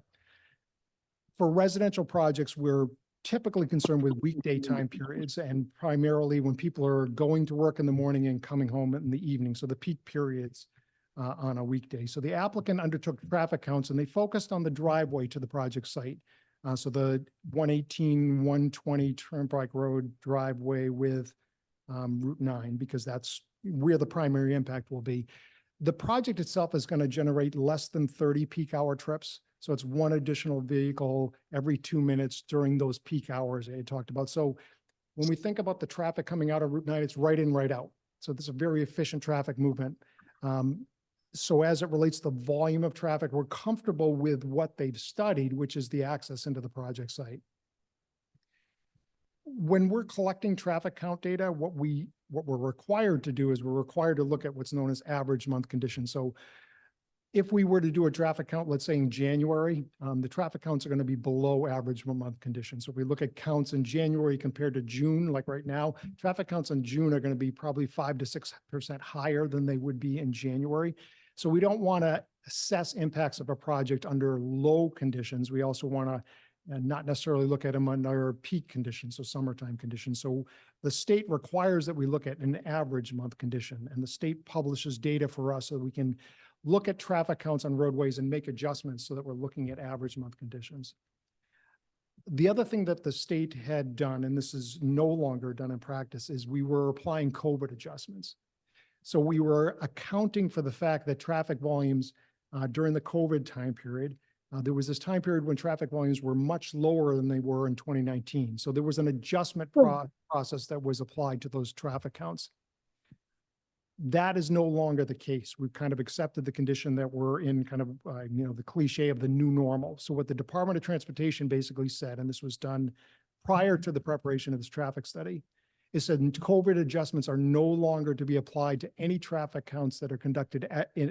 For residential projects, we're typically concerned with weekday time periods and primarily when people are going to work in the morning and coming home in the evening. So the peak periods on a weekday. So the applicant undertook traffic counts and they focused on the driveway to the project site. So the 118, 120 Turnpike Road driveway with Route 9, because that's where the primary impact will be. The project itself is going to generate less than 30 peak hour trips. So it's one additional vehicle every 2 minutes during those peak hours I talked about. So when we think about the traffic coming out of Route 9, it's right in, right out. So this is a very efficient traffic movement. So as it relates to the volume of traffic, we're comfortable with what they've studied, which is the access into the project site. When we're collecting traffic count data, what we're required to do is we're required to look at what's known as average month conditions. So if we were to do a traffic count, let's say in January, the traffic counts are going to be below average month conditions. So if we look at counts in January compared to June, like right now, traffic counts in June are going to be probably 5 to 6% higher than they would be in January. So we don't want to assess impacts of a project under low conditions. We also want to not necessarily look at them under peak conditions, so summertime conditions. So the state requires that we look at an average month condition, and the state publishes data for us so that we can look at traffic counts on roadways and make adjustments so that we're looking at average month conditions. The other thing that the state had done, and this is no longer done in practice, is we were applying COVID adjustments. So we were accounting for the fact that traffic volumes during the COVID time period, there was this time period when traffic volumes were much lower than they were in 2019. So there was an adjustment process that was applied to those traffic counts. That is no longer the case. We've kind of accepted the condition that we're in kind of, the cliche of the new normal. So what the Department of Transportation basically said, and this was done prior to the preparation of this traffic study, is that COVID adjustments are no longer to be applied to any traffic counts that are conducted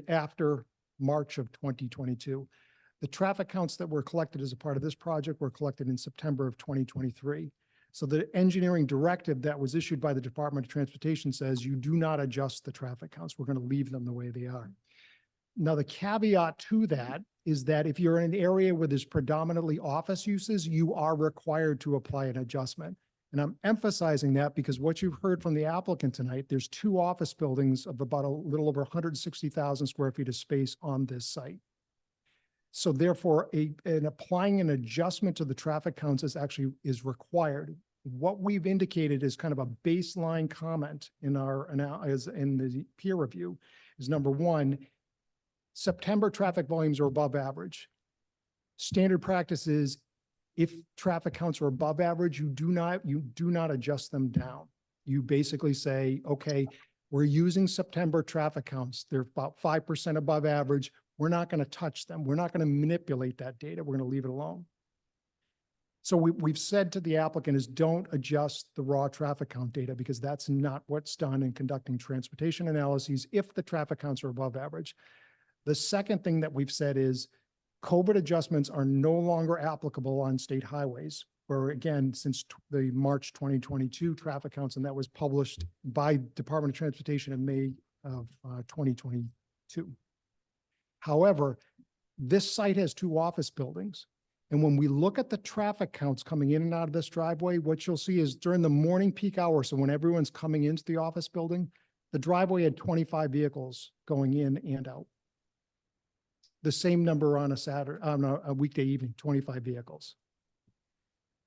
after March of 2022. The traffic counts that were collected as a part of this project were collected in September of 2023. So the engineering directive that was issued by the Department of Transportation says you do not adjust the traffic counts. We're going to leave them the way they are. Now, the caveat to that is that if you're in an area where there's predominantly office uses, you are required to apply an adjustment. And I'm emphasizing that because what you've heard from the applicant tonight, there's 2 office buildings of about a little over 160,000 square feet of space on this site. So therefore, applying an adjustment to the traffic counts is required. What we've indicated is kind of a baseline comment in the peer review is, number one, September traffic volumes are above average. Standard practice is if traffic counts are above average, you do not adjust them down. You basically say, okay, we're using September traffic counts. They're about 5% above average. We're not going to touch them. We're not going to manipulate that data. We're going to leave it alone. So we've said to the applicant is don't adjust the raw traffic count data because that's not what's done in conducting transportation analyses if the traffic counts are above average. The second thing that we've said is COVID adjustments are no longer applicable on state highways, where again, since the March 2022 traffic counts, and that was published by Department of Transportation in May of 2022. However, this site has 2 office buildings. And when we look at the traffic counts coming in and out of this driveway, what you'll see is during the morning peak hour, so when everyone's coming into the office building, the driveway had 25 vehicles going in and out. The same number on a weekday evening, 25 vehicles.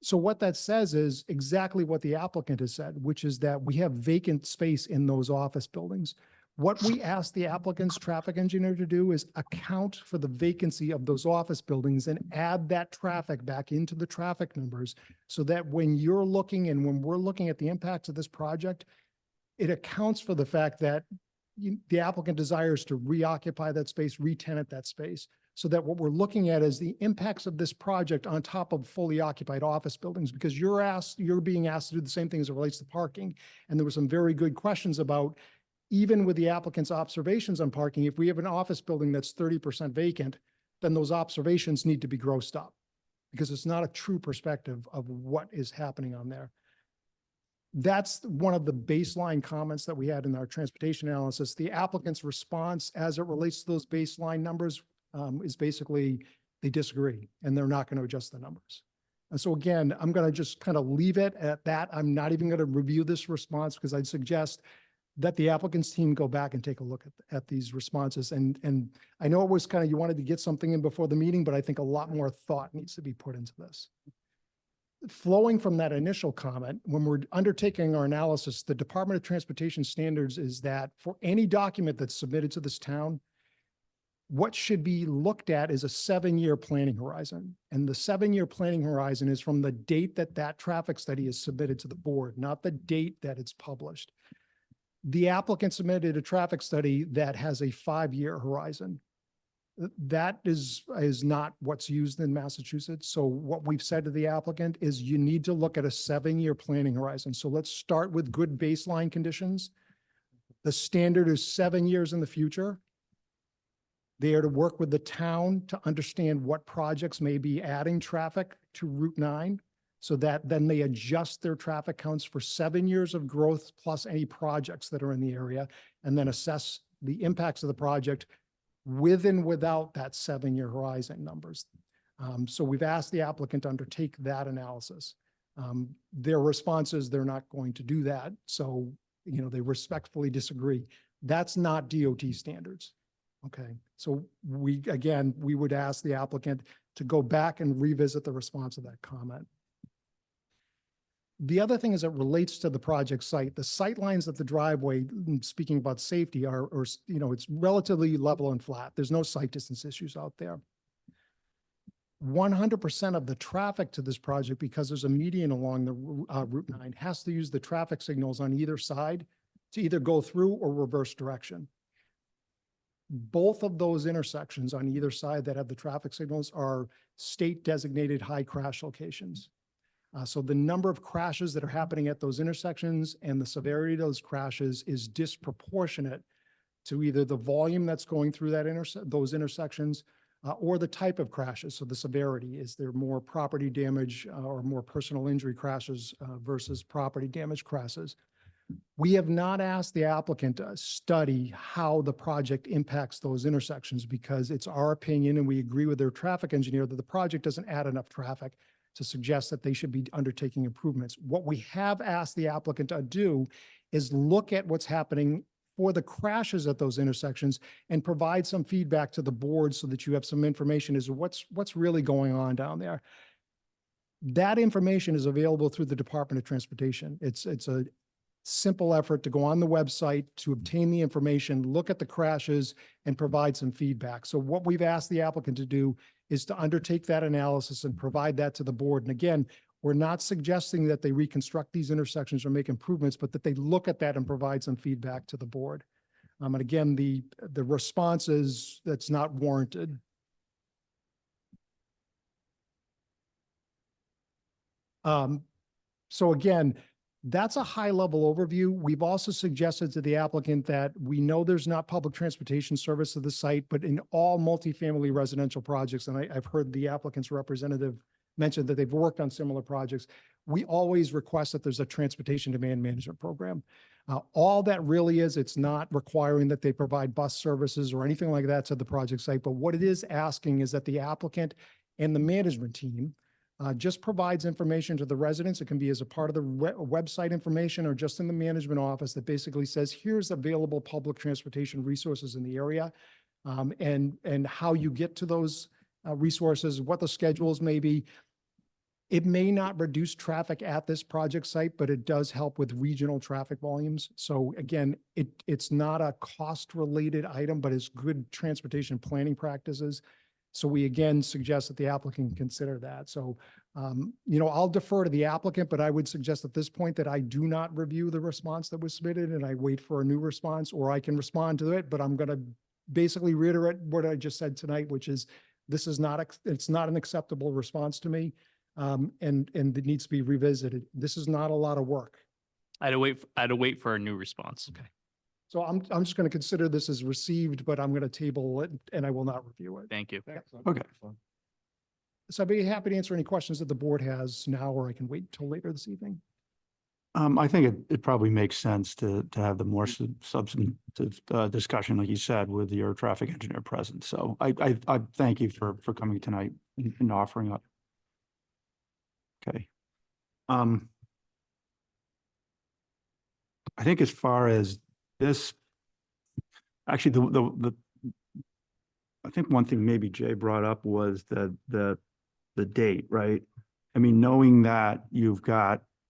So what that says is exactly what the applicant has said, which is that we have vacant space in those office buildings. What we asked the applicant's traffic engineer to do is account for the vacancy of those office buildings and add that traffic back into the traffic numbers so that when you're looking and when we're looking at the impacts of this project, it accounts for the fact that the applicant desires to reoccupy that space, re-tenant that space, so that what we're looking at is the impacts of this project on top of fully occupied office buildings, because you're being asked to do the same thing as it relates to parking. And there were some very good questions about, even with the applicant's observations on parking, if we have an office building that's 30% vacant, then those observations need to be grossed up because it's not a true perspective of what is happening on there. That's one of the baseline comments that we had in our transportation analysis. The applicant's response as it relates to those baseline numbers is basically they disagree and they're not going to adjust the numbers. And so again, I'm going to just kind of leave it at that. I'm not even going to review this response because I'd suggest that the applicant's team go back and take a look at these responses. And I know it was kind of, you wanted to get something in before the meeting, but I think a lot more thought needs to be put into this. flowing from that initial comment, when we're undertaking our analysis, the Department of Transportation standards is that for any document that's submitted to this town, what should be looked at is a 7-year planning horizon. And the 7-year planning horizon is from the date that that traffic study is submitted to the board, not the date that it's published. The applicant submitted a traffic study that has a 5-year horizon. That is not what's used in Massachusetts. So what we've said to the applicant is you need to look at a 7-year planning horizon. So let's start with good baseline conditions. The standard is 7 years in the future. They are to work with the town to understand what projects may be adding traffic to Route 9, so that then they adjust their traffic counts for 7 years of growth plus any projects that are in the area, and then assess the impacts of the project with and without that 7-year horizon numbers. So we've asked the applicant to undertake that analysis. Their response is they're not going to do that. So, they respectfully disagree. That's not DOT standards. Okay, so we would ask the applicant to go back and revisit the response of that comment. The other thing is it relates to the project site. The sight lines of the driveway, speaking about safety, it's relatively level and flat. There's no sight distance issues out there. 100% of the traffic to this project, because there's a median along the Route 9, has to use the traffic signals on either side to either go through or reverse direction. Both of those intersections on either side that have the traffic signals are state designated high crash locations. So the number of crashes that are happening at those intersections and the severity of those crashes is disproportionate to either the volume that's going through those intersections or the type of crashes. So the severity, is there more property damage or more personal injury crashes versus property damage crashes? We have not asked the applicant to study how the project impacts those intersections, because it's our opinion, and we agree with their traffic engineer, that the project doesn't add enough traffic to suggest that they should be undertaking improvements. What we have asked the applicant to do is look at what's happening for the crashes at those intersections and provide some feedback to the board so that you have some information as to what's really going on down there. That information is available through the Department of Transportation. It's a simple effort to go on the website to obtain the information, look at the crashes, and provide some feedback. So what we've asked the applicant to do is to undertake that analysis and provide that to the board. And again, we're not suggesting that they reconstruct these intersections or make improvements, but that they look at that and provide some feedback to the board. And again, the response is that's not warranted. So again, that's a high level overview. We've also suggested to the applicant that we know there's not public transportation service to the site, but in all multifamily residential projects, and I've heard the applicant's representative mention that they've worked on similar projects, we always request that there's a transportation demand management program. All that really is, it's not requiring that they provide bus services or anything like that to the project site, but what it is asking is that the applicant and the management team just provides information to the residents. It can be as a part of the website information or just in the management office that basically says, here's available public transportation resources in the area, and how you get to those resources, what the schedules may be. It may not reduce traffic at this project site, but it does help with regional traffic volumes. So again, it's not a cost-related item, but it's good transportation planning practices. So we again suggest that the applicant consider that. So, I'll defer to the applicant, but I would suggest at this point that I do not review the response that was submitted and I wait for a new response, or I can respond to it, but I'm going to basically reiterate what I just said tonight, which is it's not an acceptable response to me. And it needs to be revisited. This is not a lot of work. I had to wait for a new response. Okay. So I'm just going to consider this as received, but I'm going to table it and I will not review it. Thank you. Okay. So I'd be happy to answer any questions that the board has now, or I can wait until later this evening. I think it probably makes sense to have the more substantive discussion, like you said, with your traffic engineer present. So I thank you for coming tonight and offering up. Okay. I think as far as this, actually I think one thing maybe Jay brought up was the date, right? I mean, knowing that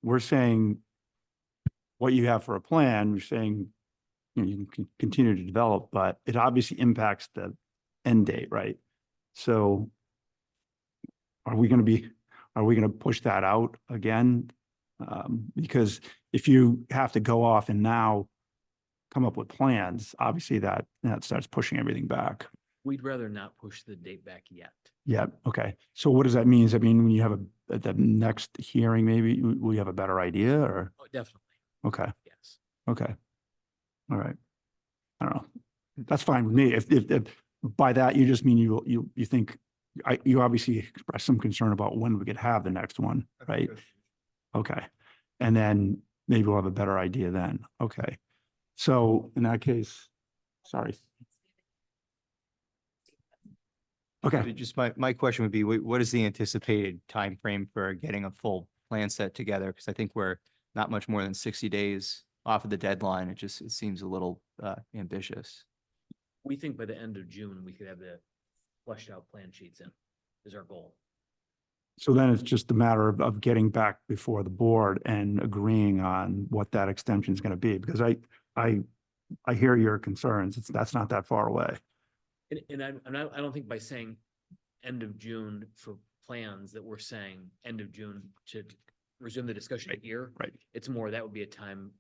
we're saying what you have for a plan, you're saying, you know, you can continue to develop, but it obviously impacts the end date, right? So are we going to push that out again? Because if you have to go off and now come up with plans, obviously that starts pushing everything back. We'd rather not push the date back yet. Yeah, okay. So what does that mean? Does that mean when you have at the next hearing, maybe we have a better idea or? Oh, definitely, Okay, yes. okay. All right. I don't know. That's fine with me. If by that you just mean you think, you obviously expressed some concern about when we could have the next one, right? Okay. And then maybe we'll have a better idea then. Okay. So in that case, sorry. Okay. Just my question would be, what is the anticipated time frame for getting a full plan set together? Because I think we're not much more than 60 days off of the deadline. It seems a little ambitious. We think by the end of June, we could have the fleshed out plan sheets in, is our goal. So then it's just a matter of getting back before the board and agreeing on what that extension is going to be, because I hear your concerns. That's not that far away. And I don't think by saying end of June for plans that we're saying end of June to resume the discussion here. Right. It's more, that would be a time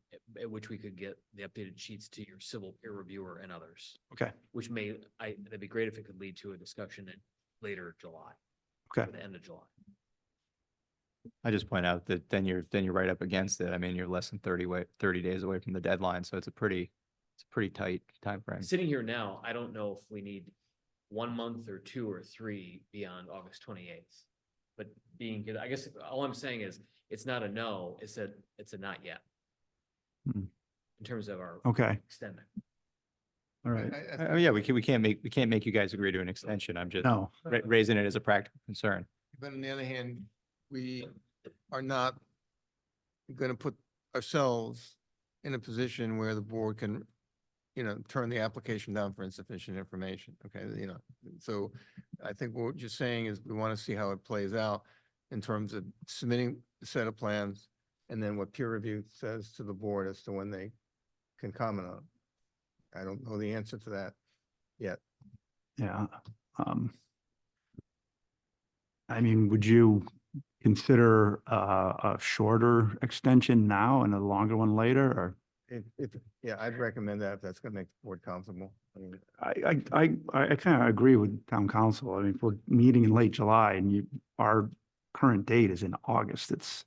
at which we could get the updated sheets to your civil peer reviewer and others, Okay. which that'd be great if it could lead to a discussion in later July. Okay. Or the end of July. I just point out that then you're right up against it. I mean, you're less than 30 days away from the deadline. So it's a pretty tight time frame. Sitting here now, I don't know if we need 1 month or 2 or 3 beyond August 28th. But I guess all I'm saying is it's not a no, it's a not yet. Hmm. In terms of our Okay. extending. All right. I mean, yeah, we can't make you guys agree to an extension. I'm just No. raising it as a practical concern. But on the other hand, we are not going to put ourselves in a position where the board can, turn the application down for insufficient information. Okay, so I think what you're saying is we want to see how it plays out in terms of submitting a set of plans and then what peer review says to the board as to when they can comment on it. I don't know the answer to that yet. Yeah. I mean, would you consider a shorter extension now and a longer one later, or? Yeah, I'd recommend that if that's going to make the board comfortable. I mean, I kind of agree with town council. I mean, if we're meeting in late July and our current date is in August, it's.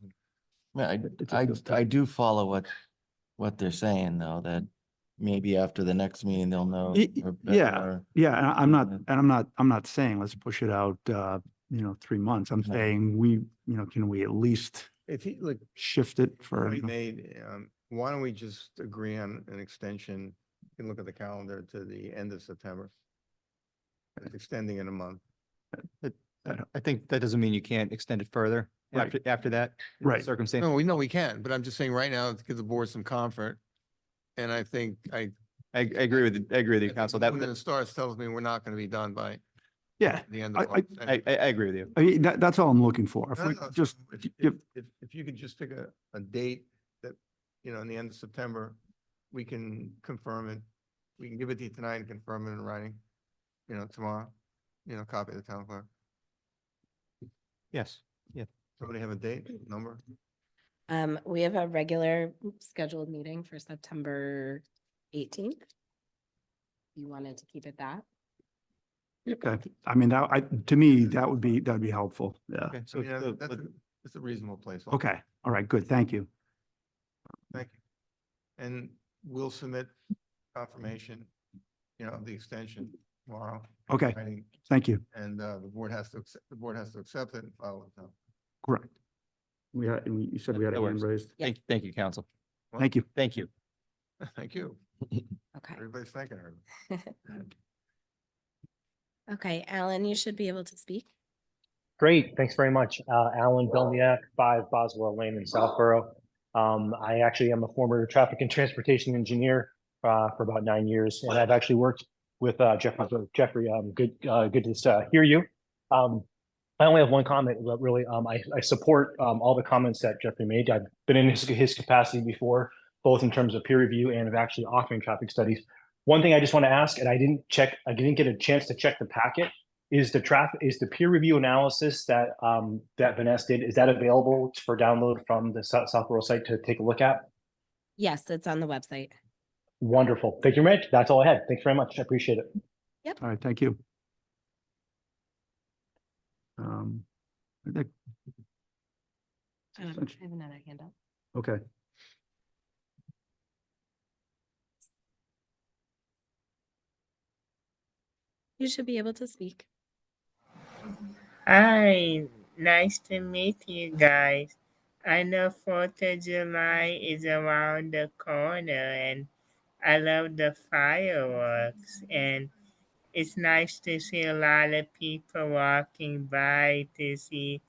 Yeah, It's I do follow what they're saying though, that maybe after the next meeting, they'll know. or Yeah, better. yeah, and I'm not saying let's push it out, 3 months. I'm No. saying can we at least if you look, shift it for? we made, why don't we just agree on an extension? You can look at the calendar to the end of September. It's extending in a month. I think that doesn't mean you can't extend it further Right. after that. Right. Circumstance. No, we know we can, but I'm just saying right now to give the board some comfort. And I think I agree with you, council. When it starts tells me we're not going to be done by Yeah, the end of I- August. I agree with you. I mean, that's all I'm looking for. If No, we no, just, if you could just pick a date that, in the end of September, we can confirm it. We can give it to you tonight and confirm it in writing, tomorrow, copy of the town clerk. Yes. Somebody have a date, number? We have a regular scheduled meeting for September 18th. You wanted to keep it that? okay, I mean, to me, that'd be helpful. Yeah. Okay. I So mean, that's a reasonable place. Okay, all right, good, thank you. Thank you. And we'll submit confirmation, of the extension tomorrow. Okay, writing, thank you. And the board has to accept it and file it. Correct. You said we had a That hand works. raised. Yeah. Thank you, council. Thank you. Thank you. Thank you. Okay. Everybody's thanking her. Okay, Alan, you should be able to speak. Great, thanks very much. Alan Belniak, 5 Boswell Lane in Southborough. I actually am a former traffic and transportation engineer for about 9 years, and I've actually worked with Jeffrey. Good to hear you. I only have one comment, but really, I support, all the comments that Jeffrey made. I've been in his capacity before, both in terms of peer review and of actually authoring traffic studies. One thing I just want to ask, and I didn't get a chance to check the packet, is the peer review analysis that, that Vanessa did, is that available for download from the Southborough site to take a look at? Yes, it's on the website. Wonderful. Thank you very much. That's all I had. Thanks very much. I appreciate it. All right, thank you. I think, I have another handout. okay. You should be able to speak. Hi, nice to meet you guys. I know 4th of July is around the corner and I love the fireworks and it's nice to see a lot of people walking by to see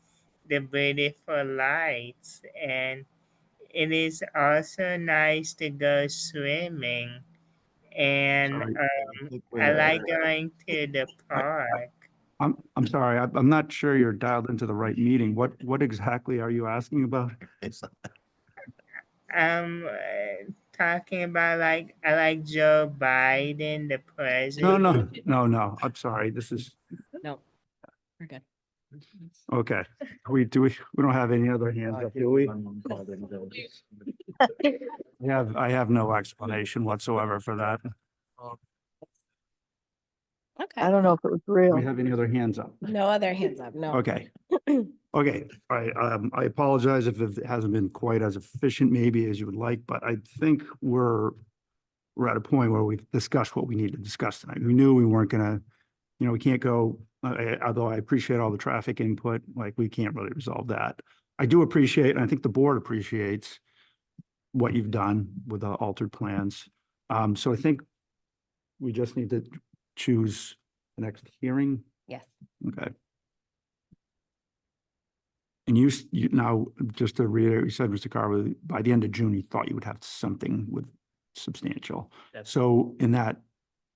the beautiful lights and it is also nice to go swimming and Sorry. I like going to the park. I'm sorry, I'm not sure you're dialed into the right meeting. What exactly are you asking about? I'm talking about like I like Joe Biden, the president. No, I'm sorry. This is, No, we're good. okay. We don't have any other hands up, do we? I have no explanation whatsoever for that. I Okay. don't know if it was Do real. we have any other hands up? No other hands up. No. Okay. Okay, I apologize if it hasn't been quite as efficient maybe as you would like, but I think we're at a point where we've discussed what we need to discuss tonight. We knew we weren't gonna, we can't go, although I appreciate all the traffic input, like we can't really resolve that. I do appreciate, and I think the board appreciates what you've done with the altered plans. So I think we just need to choose the next hearing. Yes. Okay. And you now, just to reiterate, you said, Mr. Carver, by the end of June, you thought you would have something with substantial. That's- So in that,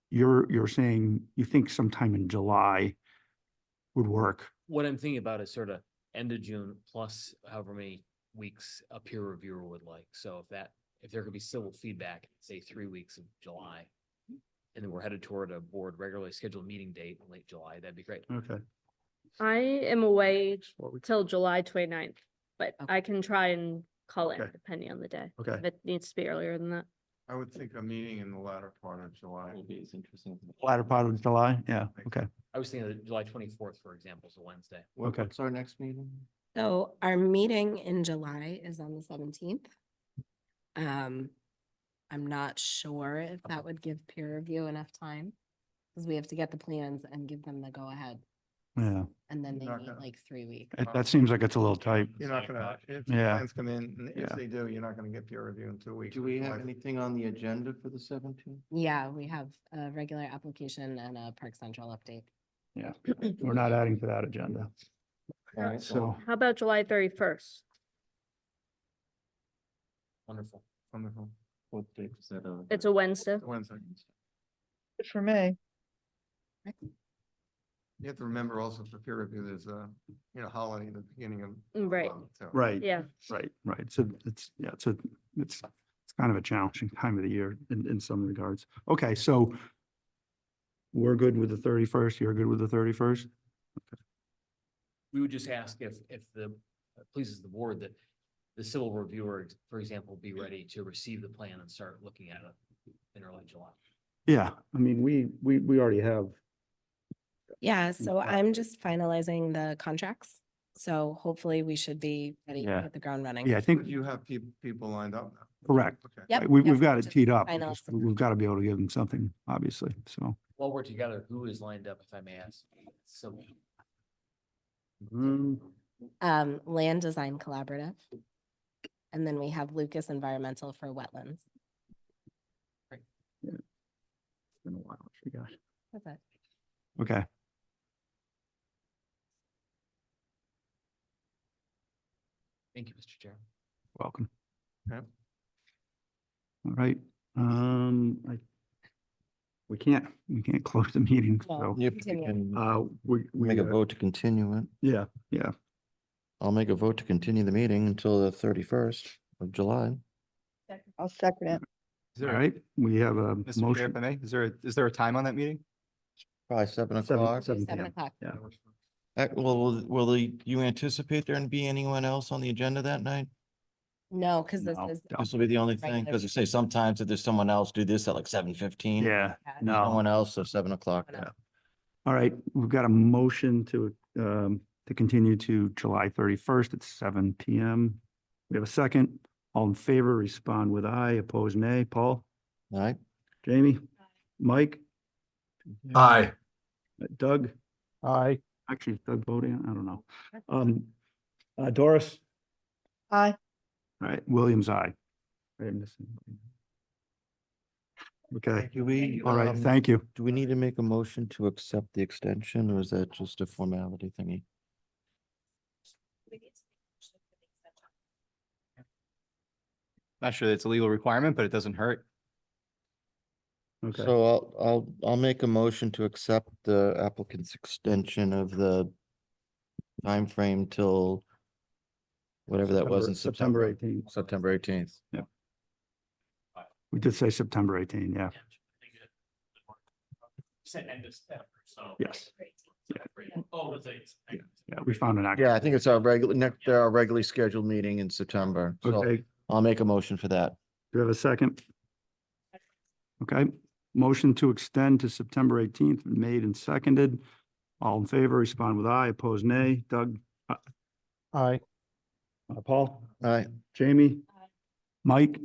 you're saying you think sometime in July would work. What I'm thinking about is sort of end of June plus however many weeks a peer reviewer would like. So if there could be civil feedback, say 3 weeks of July, and then we're headed toward a board regularly scheduled meeting date in late July, that'd be great. Okay. I am away till July 29th, but Okay. I can try and call it Okay. depending on the day. Okay. If it needs to be earlier than that. I would think a meeting in the latter part of July would be as interesting. Latter part of July? Yeah, okay. I was thinking of July 24th, for example, is a Wednesday. Okay. What's our next meeting? So our meeting in July is on the 17th. I'm not sure if that would give peer review enough time. Because we have to get the plans and give them the go ahead. Yeah, And then they Not need gonna- like 3 weeks. that seems like it's a little tight. You're not gonna, if the Yeah. plans come in, and if Yeah. they do, you're not gonna get peer review in 2 weeks. Do we have Like, anything on the agenda for the 17th? Yeah, we have a regular application and a Park Central update. Yeah, we're not adding to that agenda. All right, So, How about July 31st? Wonderful. Wonderful. what date is that? It's a Wednesday. Wednesday. Good for me. You have to remember also for peer review, there's a, holiday at the beginning of. Right. so- right. Yeah. Right. So it's kind of a challenging time of the year in some regards. Okay, so we're good with the 31st. You're good with the 31st? We would just ask if the pleases the board that the civil reviewer, for example, be ready to receive the plan and start looking at it in early July. Yeah, I mean, we already have. Yeah, so I'm just finalizing the contracts. So hopefully we should be ready to Yeah. hit the ground running. Yeah, I think, You have people lined up now. correct. Okay. Yep, We've yep, got it just teed up. finalize the We've got to be able to give them something, obviously, so. While we're together, who is lined up, if I may ask? So Land Design Collaborative. And then we have Lucas Environmental for wetlands. It's been a while. We got, That's it. okay. thank you, Mr. Chair. Welcome. Okay. All right, we can't close the meeting, No. so, Yep, we Continue. can we. make a vote to continue it. Yeah, yeah. I'll make a vote to continue the meeting until the 31st of July. I'll second it. All right, we have a Mr. Chair, motion. if I may, is there a time on that meeting? Probably 7 Seven- o'clock. 7 7 p.m. o'clock. Yeah. You anticipate there to be anyone else on the agenda that night? No, because this No, is. no. This will be the only thing, because you say sometimes if there's someone else, do this at like 7:15. Yeah, no. Someone else, so 7 o'clock. Someone else. All right, we've got a motion to continue to July 31st at 7 PM. We have a second. All in favor, respond with aye, opposed nay. Paul? All right, Jamie? Mike? Aye. Doug? Aye. Actually, is Doug voting? I don't know. Doris? Aye. All right, Williams, aye. Okay, do we? all right, thank you. Do we need to make a motion to accept the extension, or is that just a formality thingy? Not sure that it's a legal requirement, but it doesn't hurt. Okay, So I'll make a motion to accept the applicant's extension of the time frame till whatever that was in September September. 18th. September 18th. We did say September 18, yeah. Yes. Yeah, we found an act. Yeah, I think it's our our regularly scheduled meeting in September. So Okay, I'll make a motion for that. do you have a second? Okay, motion to extend to September 18th, made and seconded. All in favor, respond with aye, opposed nay. Doug? Aye. Paul? All right. Jamie? Mike?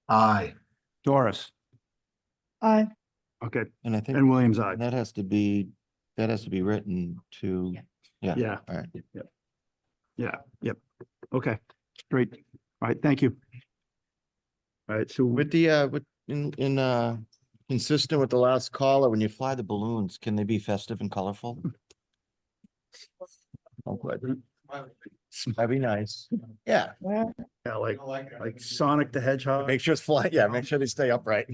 Aye. Doris? Aye. Okay, And I think and Williams, aye. that has to be written to, yeah. Yeah. All right. Yeah, yep. Okay, great. All right, thank you. All right, so With the, consistent with the last caller, when you fly the balloons, can they be festive and colorful? That'd be nice. Yeah. Well, yeah, like Sonic the Hedgehog. Make sure it's flying. Yeah, make sure they stay upright.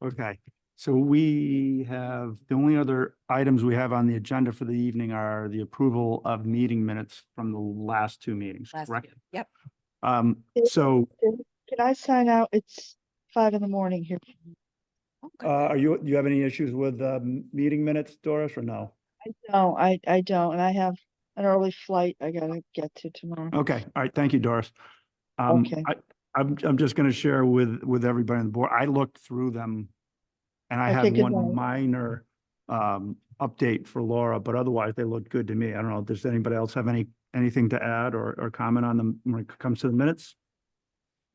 Okay, so we have, the only other items we have on the agenda for the evening are the approval of meeting minutes from the last two meetings, Last correct? two. Yep. So, can I sign out? It's 5 in the morning here. do you have any issues with, meeting minutes, Doris, or no? No, I don't, and I have an early flight I gotta get to tomorrow. Okay, all right, thank you, Doris. Okay. I'm just gonna share with everybody on the board. I looked through them and I Okay, had good one one. minor update for Laura, but otherwise they look good to me. I don't know, does anybody else have anything to add or comment on them when it comes to the minutes?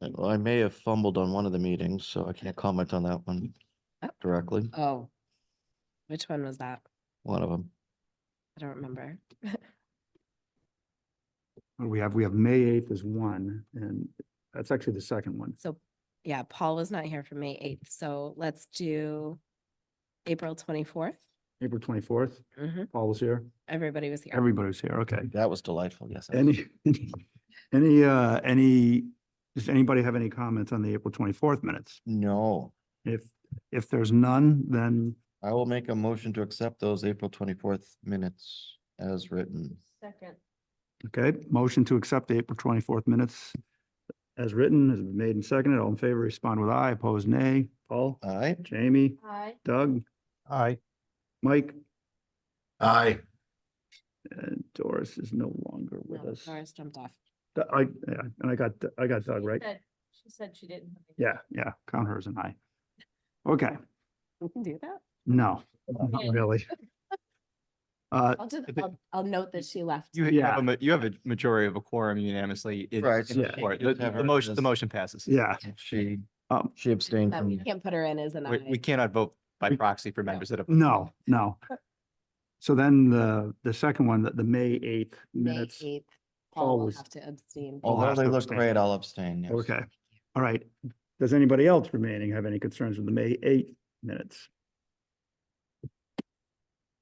Well, I may have fumbled on one of the meetings, so I can't comment on that one directly. Oh. Which one was that? One of them. I don't remember. We have May 8th as one, and that's actually the second one. So, yeah, Paul was not here for May 8th, so let's do April 24th. April 24th, Mhm. Paul was here. Everybody was here. Everybody was here, okay. That was delightful. Yes. Does anybody have any comments on the April 24th minutes? No, If there's none, then I will make a motion to accept those April 24th minutes as written. Second. okay, motion to accept the April 24th minutes as written has been made and seconded. All in favor, respond with aye, opposed nay. Paul? All right. Jamie? Aye. Doug? Aye. Mike? Aye. And Doris is no longer with No, us. Doris jumped off. And I got Doug, right? She said she didn't. Yeah, count her as an aye. Okay, We can do that. no, not really. I'll note that she left. You Yeah. have you have a majority of a quorum unanimously. Right, in so yeah. support. just The have her motion, the as- motion passes. Yeah, She um, abstained We from. can't put her in as an We aye. cannot vote by proxy for members that have. no. So then the second one, the May 8th May minutes. 8th, Paul Paul will was- have to abstain. Paul Although has they to look abstain. great, I'll abstain. Yes. Okay, all right. Does anybody else remaining have any concerns with the May 8th minutes?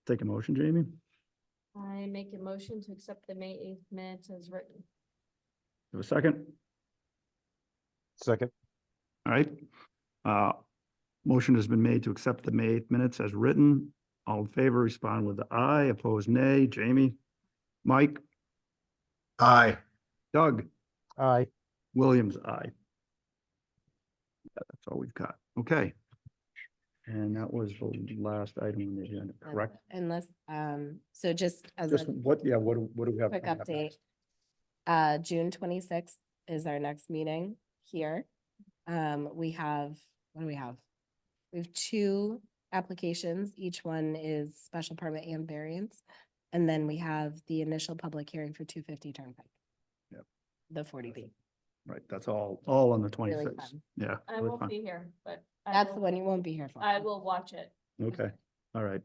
Take a motion, Jamie? I make a motion to accept the May 8th minutes as written. Have a second? Second. All right. Motion has been made to accept the May 8th minutes as written. All in favor, respond with the aye, opposed nay. Jamie? Mike? Aye. Doug? Aye. Williams, aye. Yeah, that's all we've got. Okay. And that was the last item on the agenda, correct? Unless, so just as Just a what, yeah, what do we have? quick coming up update. next? June 26th is our next meeting here. We have, what do we have? We have 2 applications. Each one is special permit and variance. And then we have the initial public hearing for 250 Turnpike. Yep. The 40B. Right, that's all on the Really 26th. fun. Yeah. I really won't fun. be here, but. I That's will- the one you won't be here for. I will watch it. Okay, all right.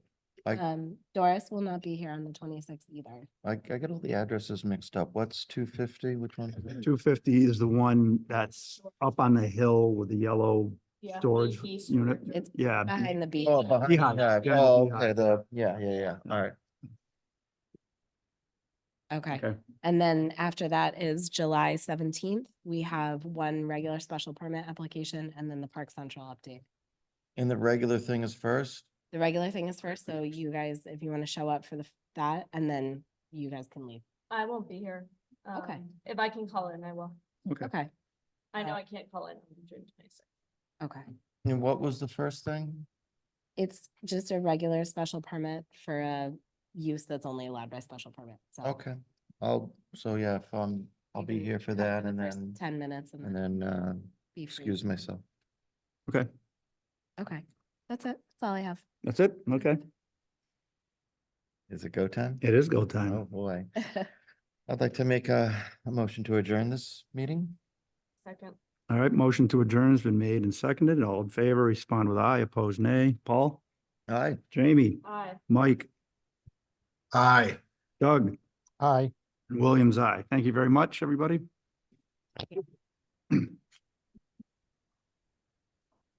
Doris will not be here on the 26th either. I get all the addresses mixed up. What's 250? Which one? 250 is the one that's up on the hill with the yellow Yeah, storage BP unit. storage. It's Yeah. behind the beach. Oh, behind, Beehive. yeah, Behind the oh, beehive. okay, yeah, all right. Okay. Okay, And then after that is July 17th. We have 1 regular special permit application and then the Park Central update. And the regular thing is first? The regular thing is first, so you guys, if you want to show up for that, and then you guys can leave. I won't be here. Okay. If I can call in, I will. okay. Okay, I know Uh, I can't call in on June 26th. okay. And what was the first thing? It's just a regular special permit for a use that's only allowed by special permit, so. Okay, so yeah, if I'll you be can here for come that the and first then, 10 minutes and then be free. excuse myself. Okay, Okay, that's it. That's all I have. that's it. Okay. Is it go time? It is go Oh, time. boy. I'd like to make a motion to adjourn this meeting. Second. All right, motion to adjourn has been made and seconded. All in favor, respond with aye, opposed nay. Paul? Aye. Jamie? Aye. Mike? Aye. Doug? Aye. And Williams, aye. Thank you very much, everybody.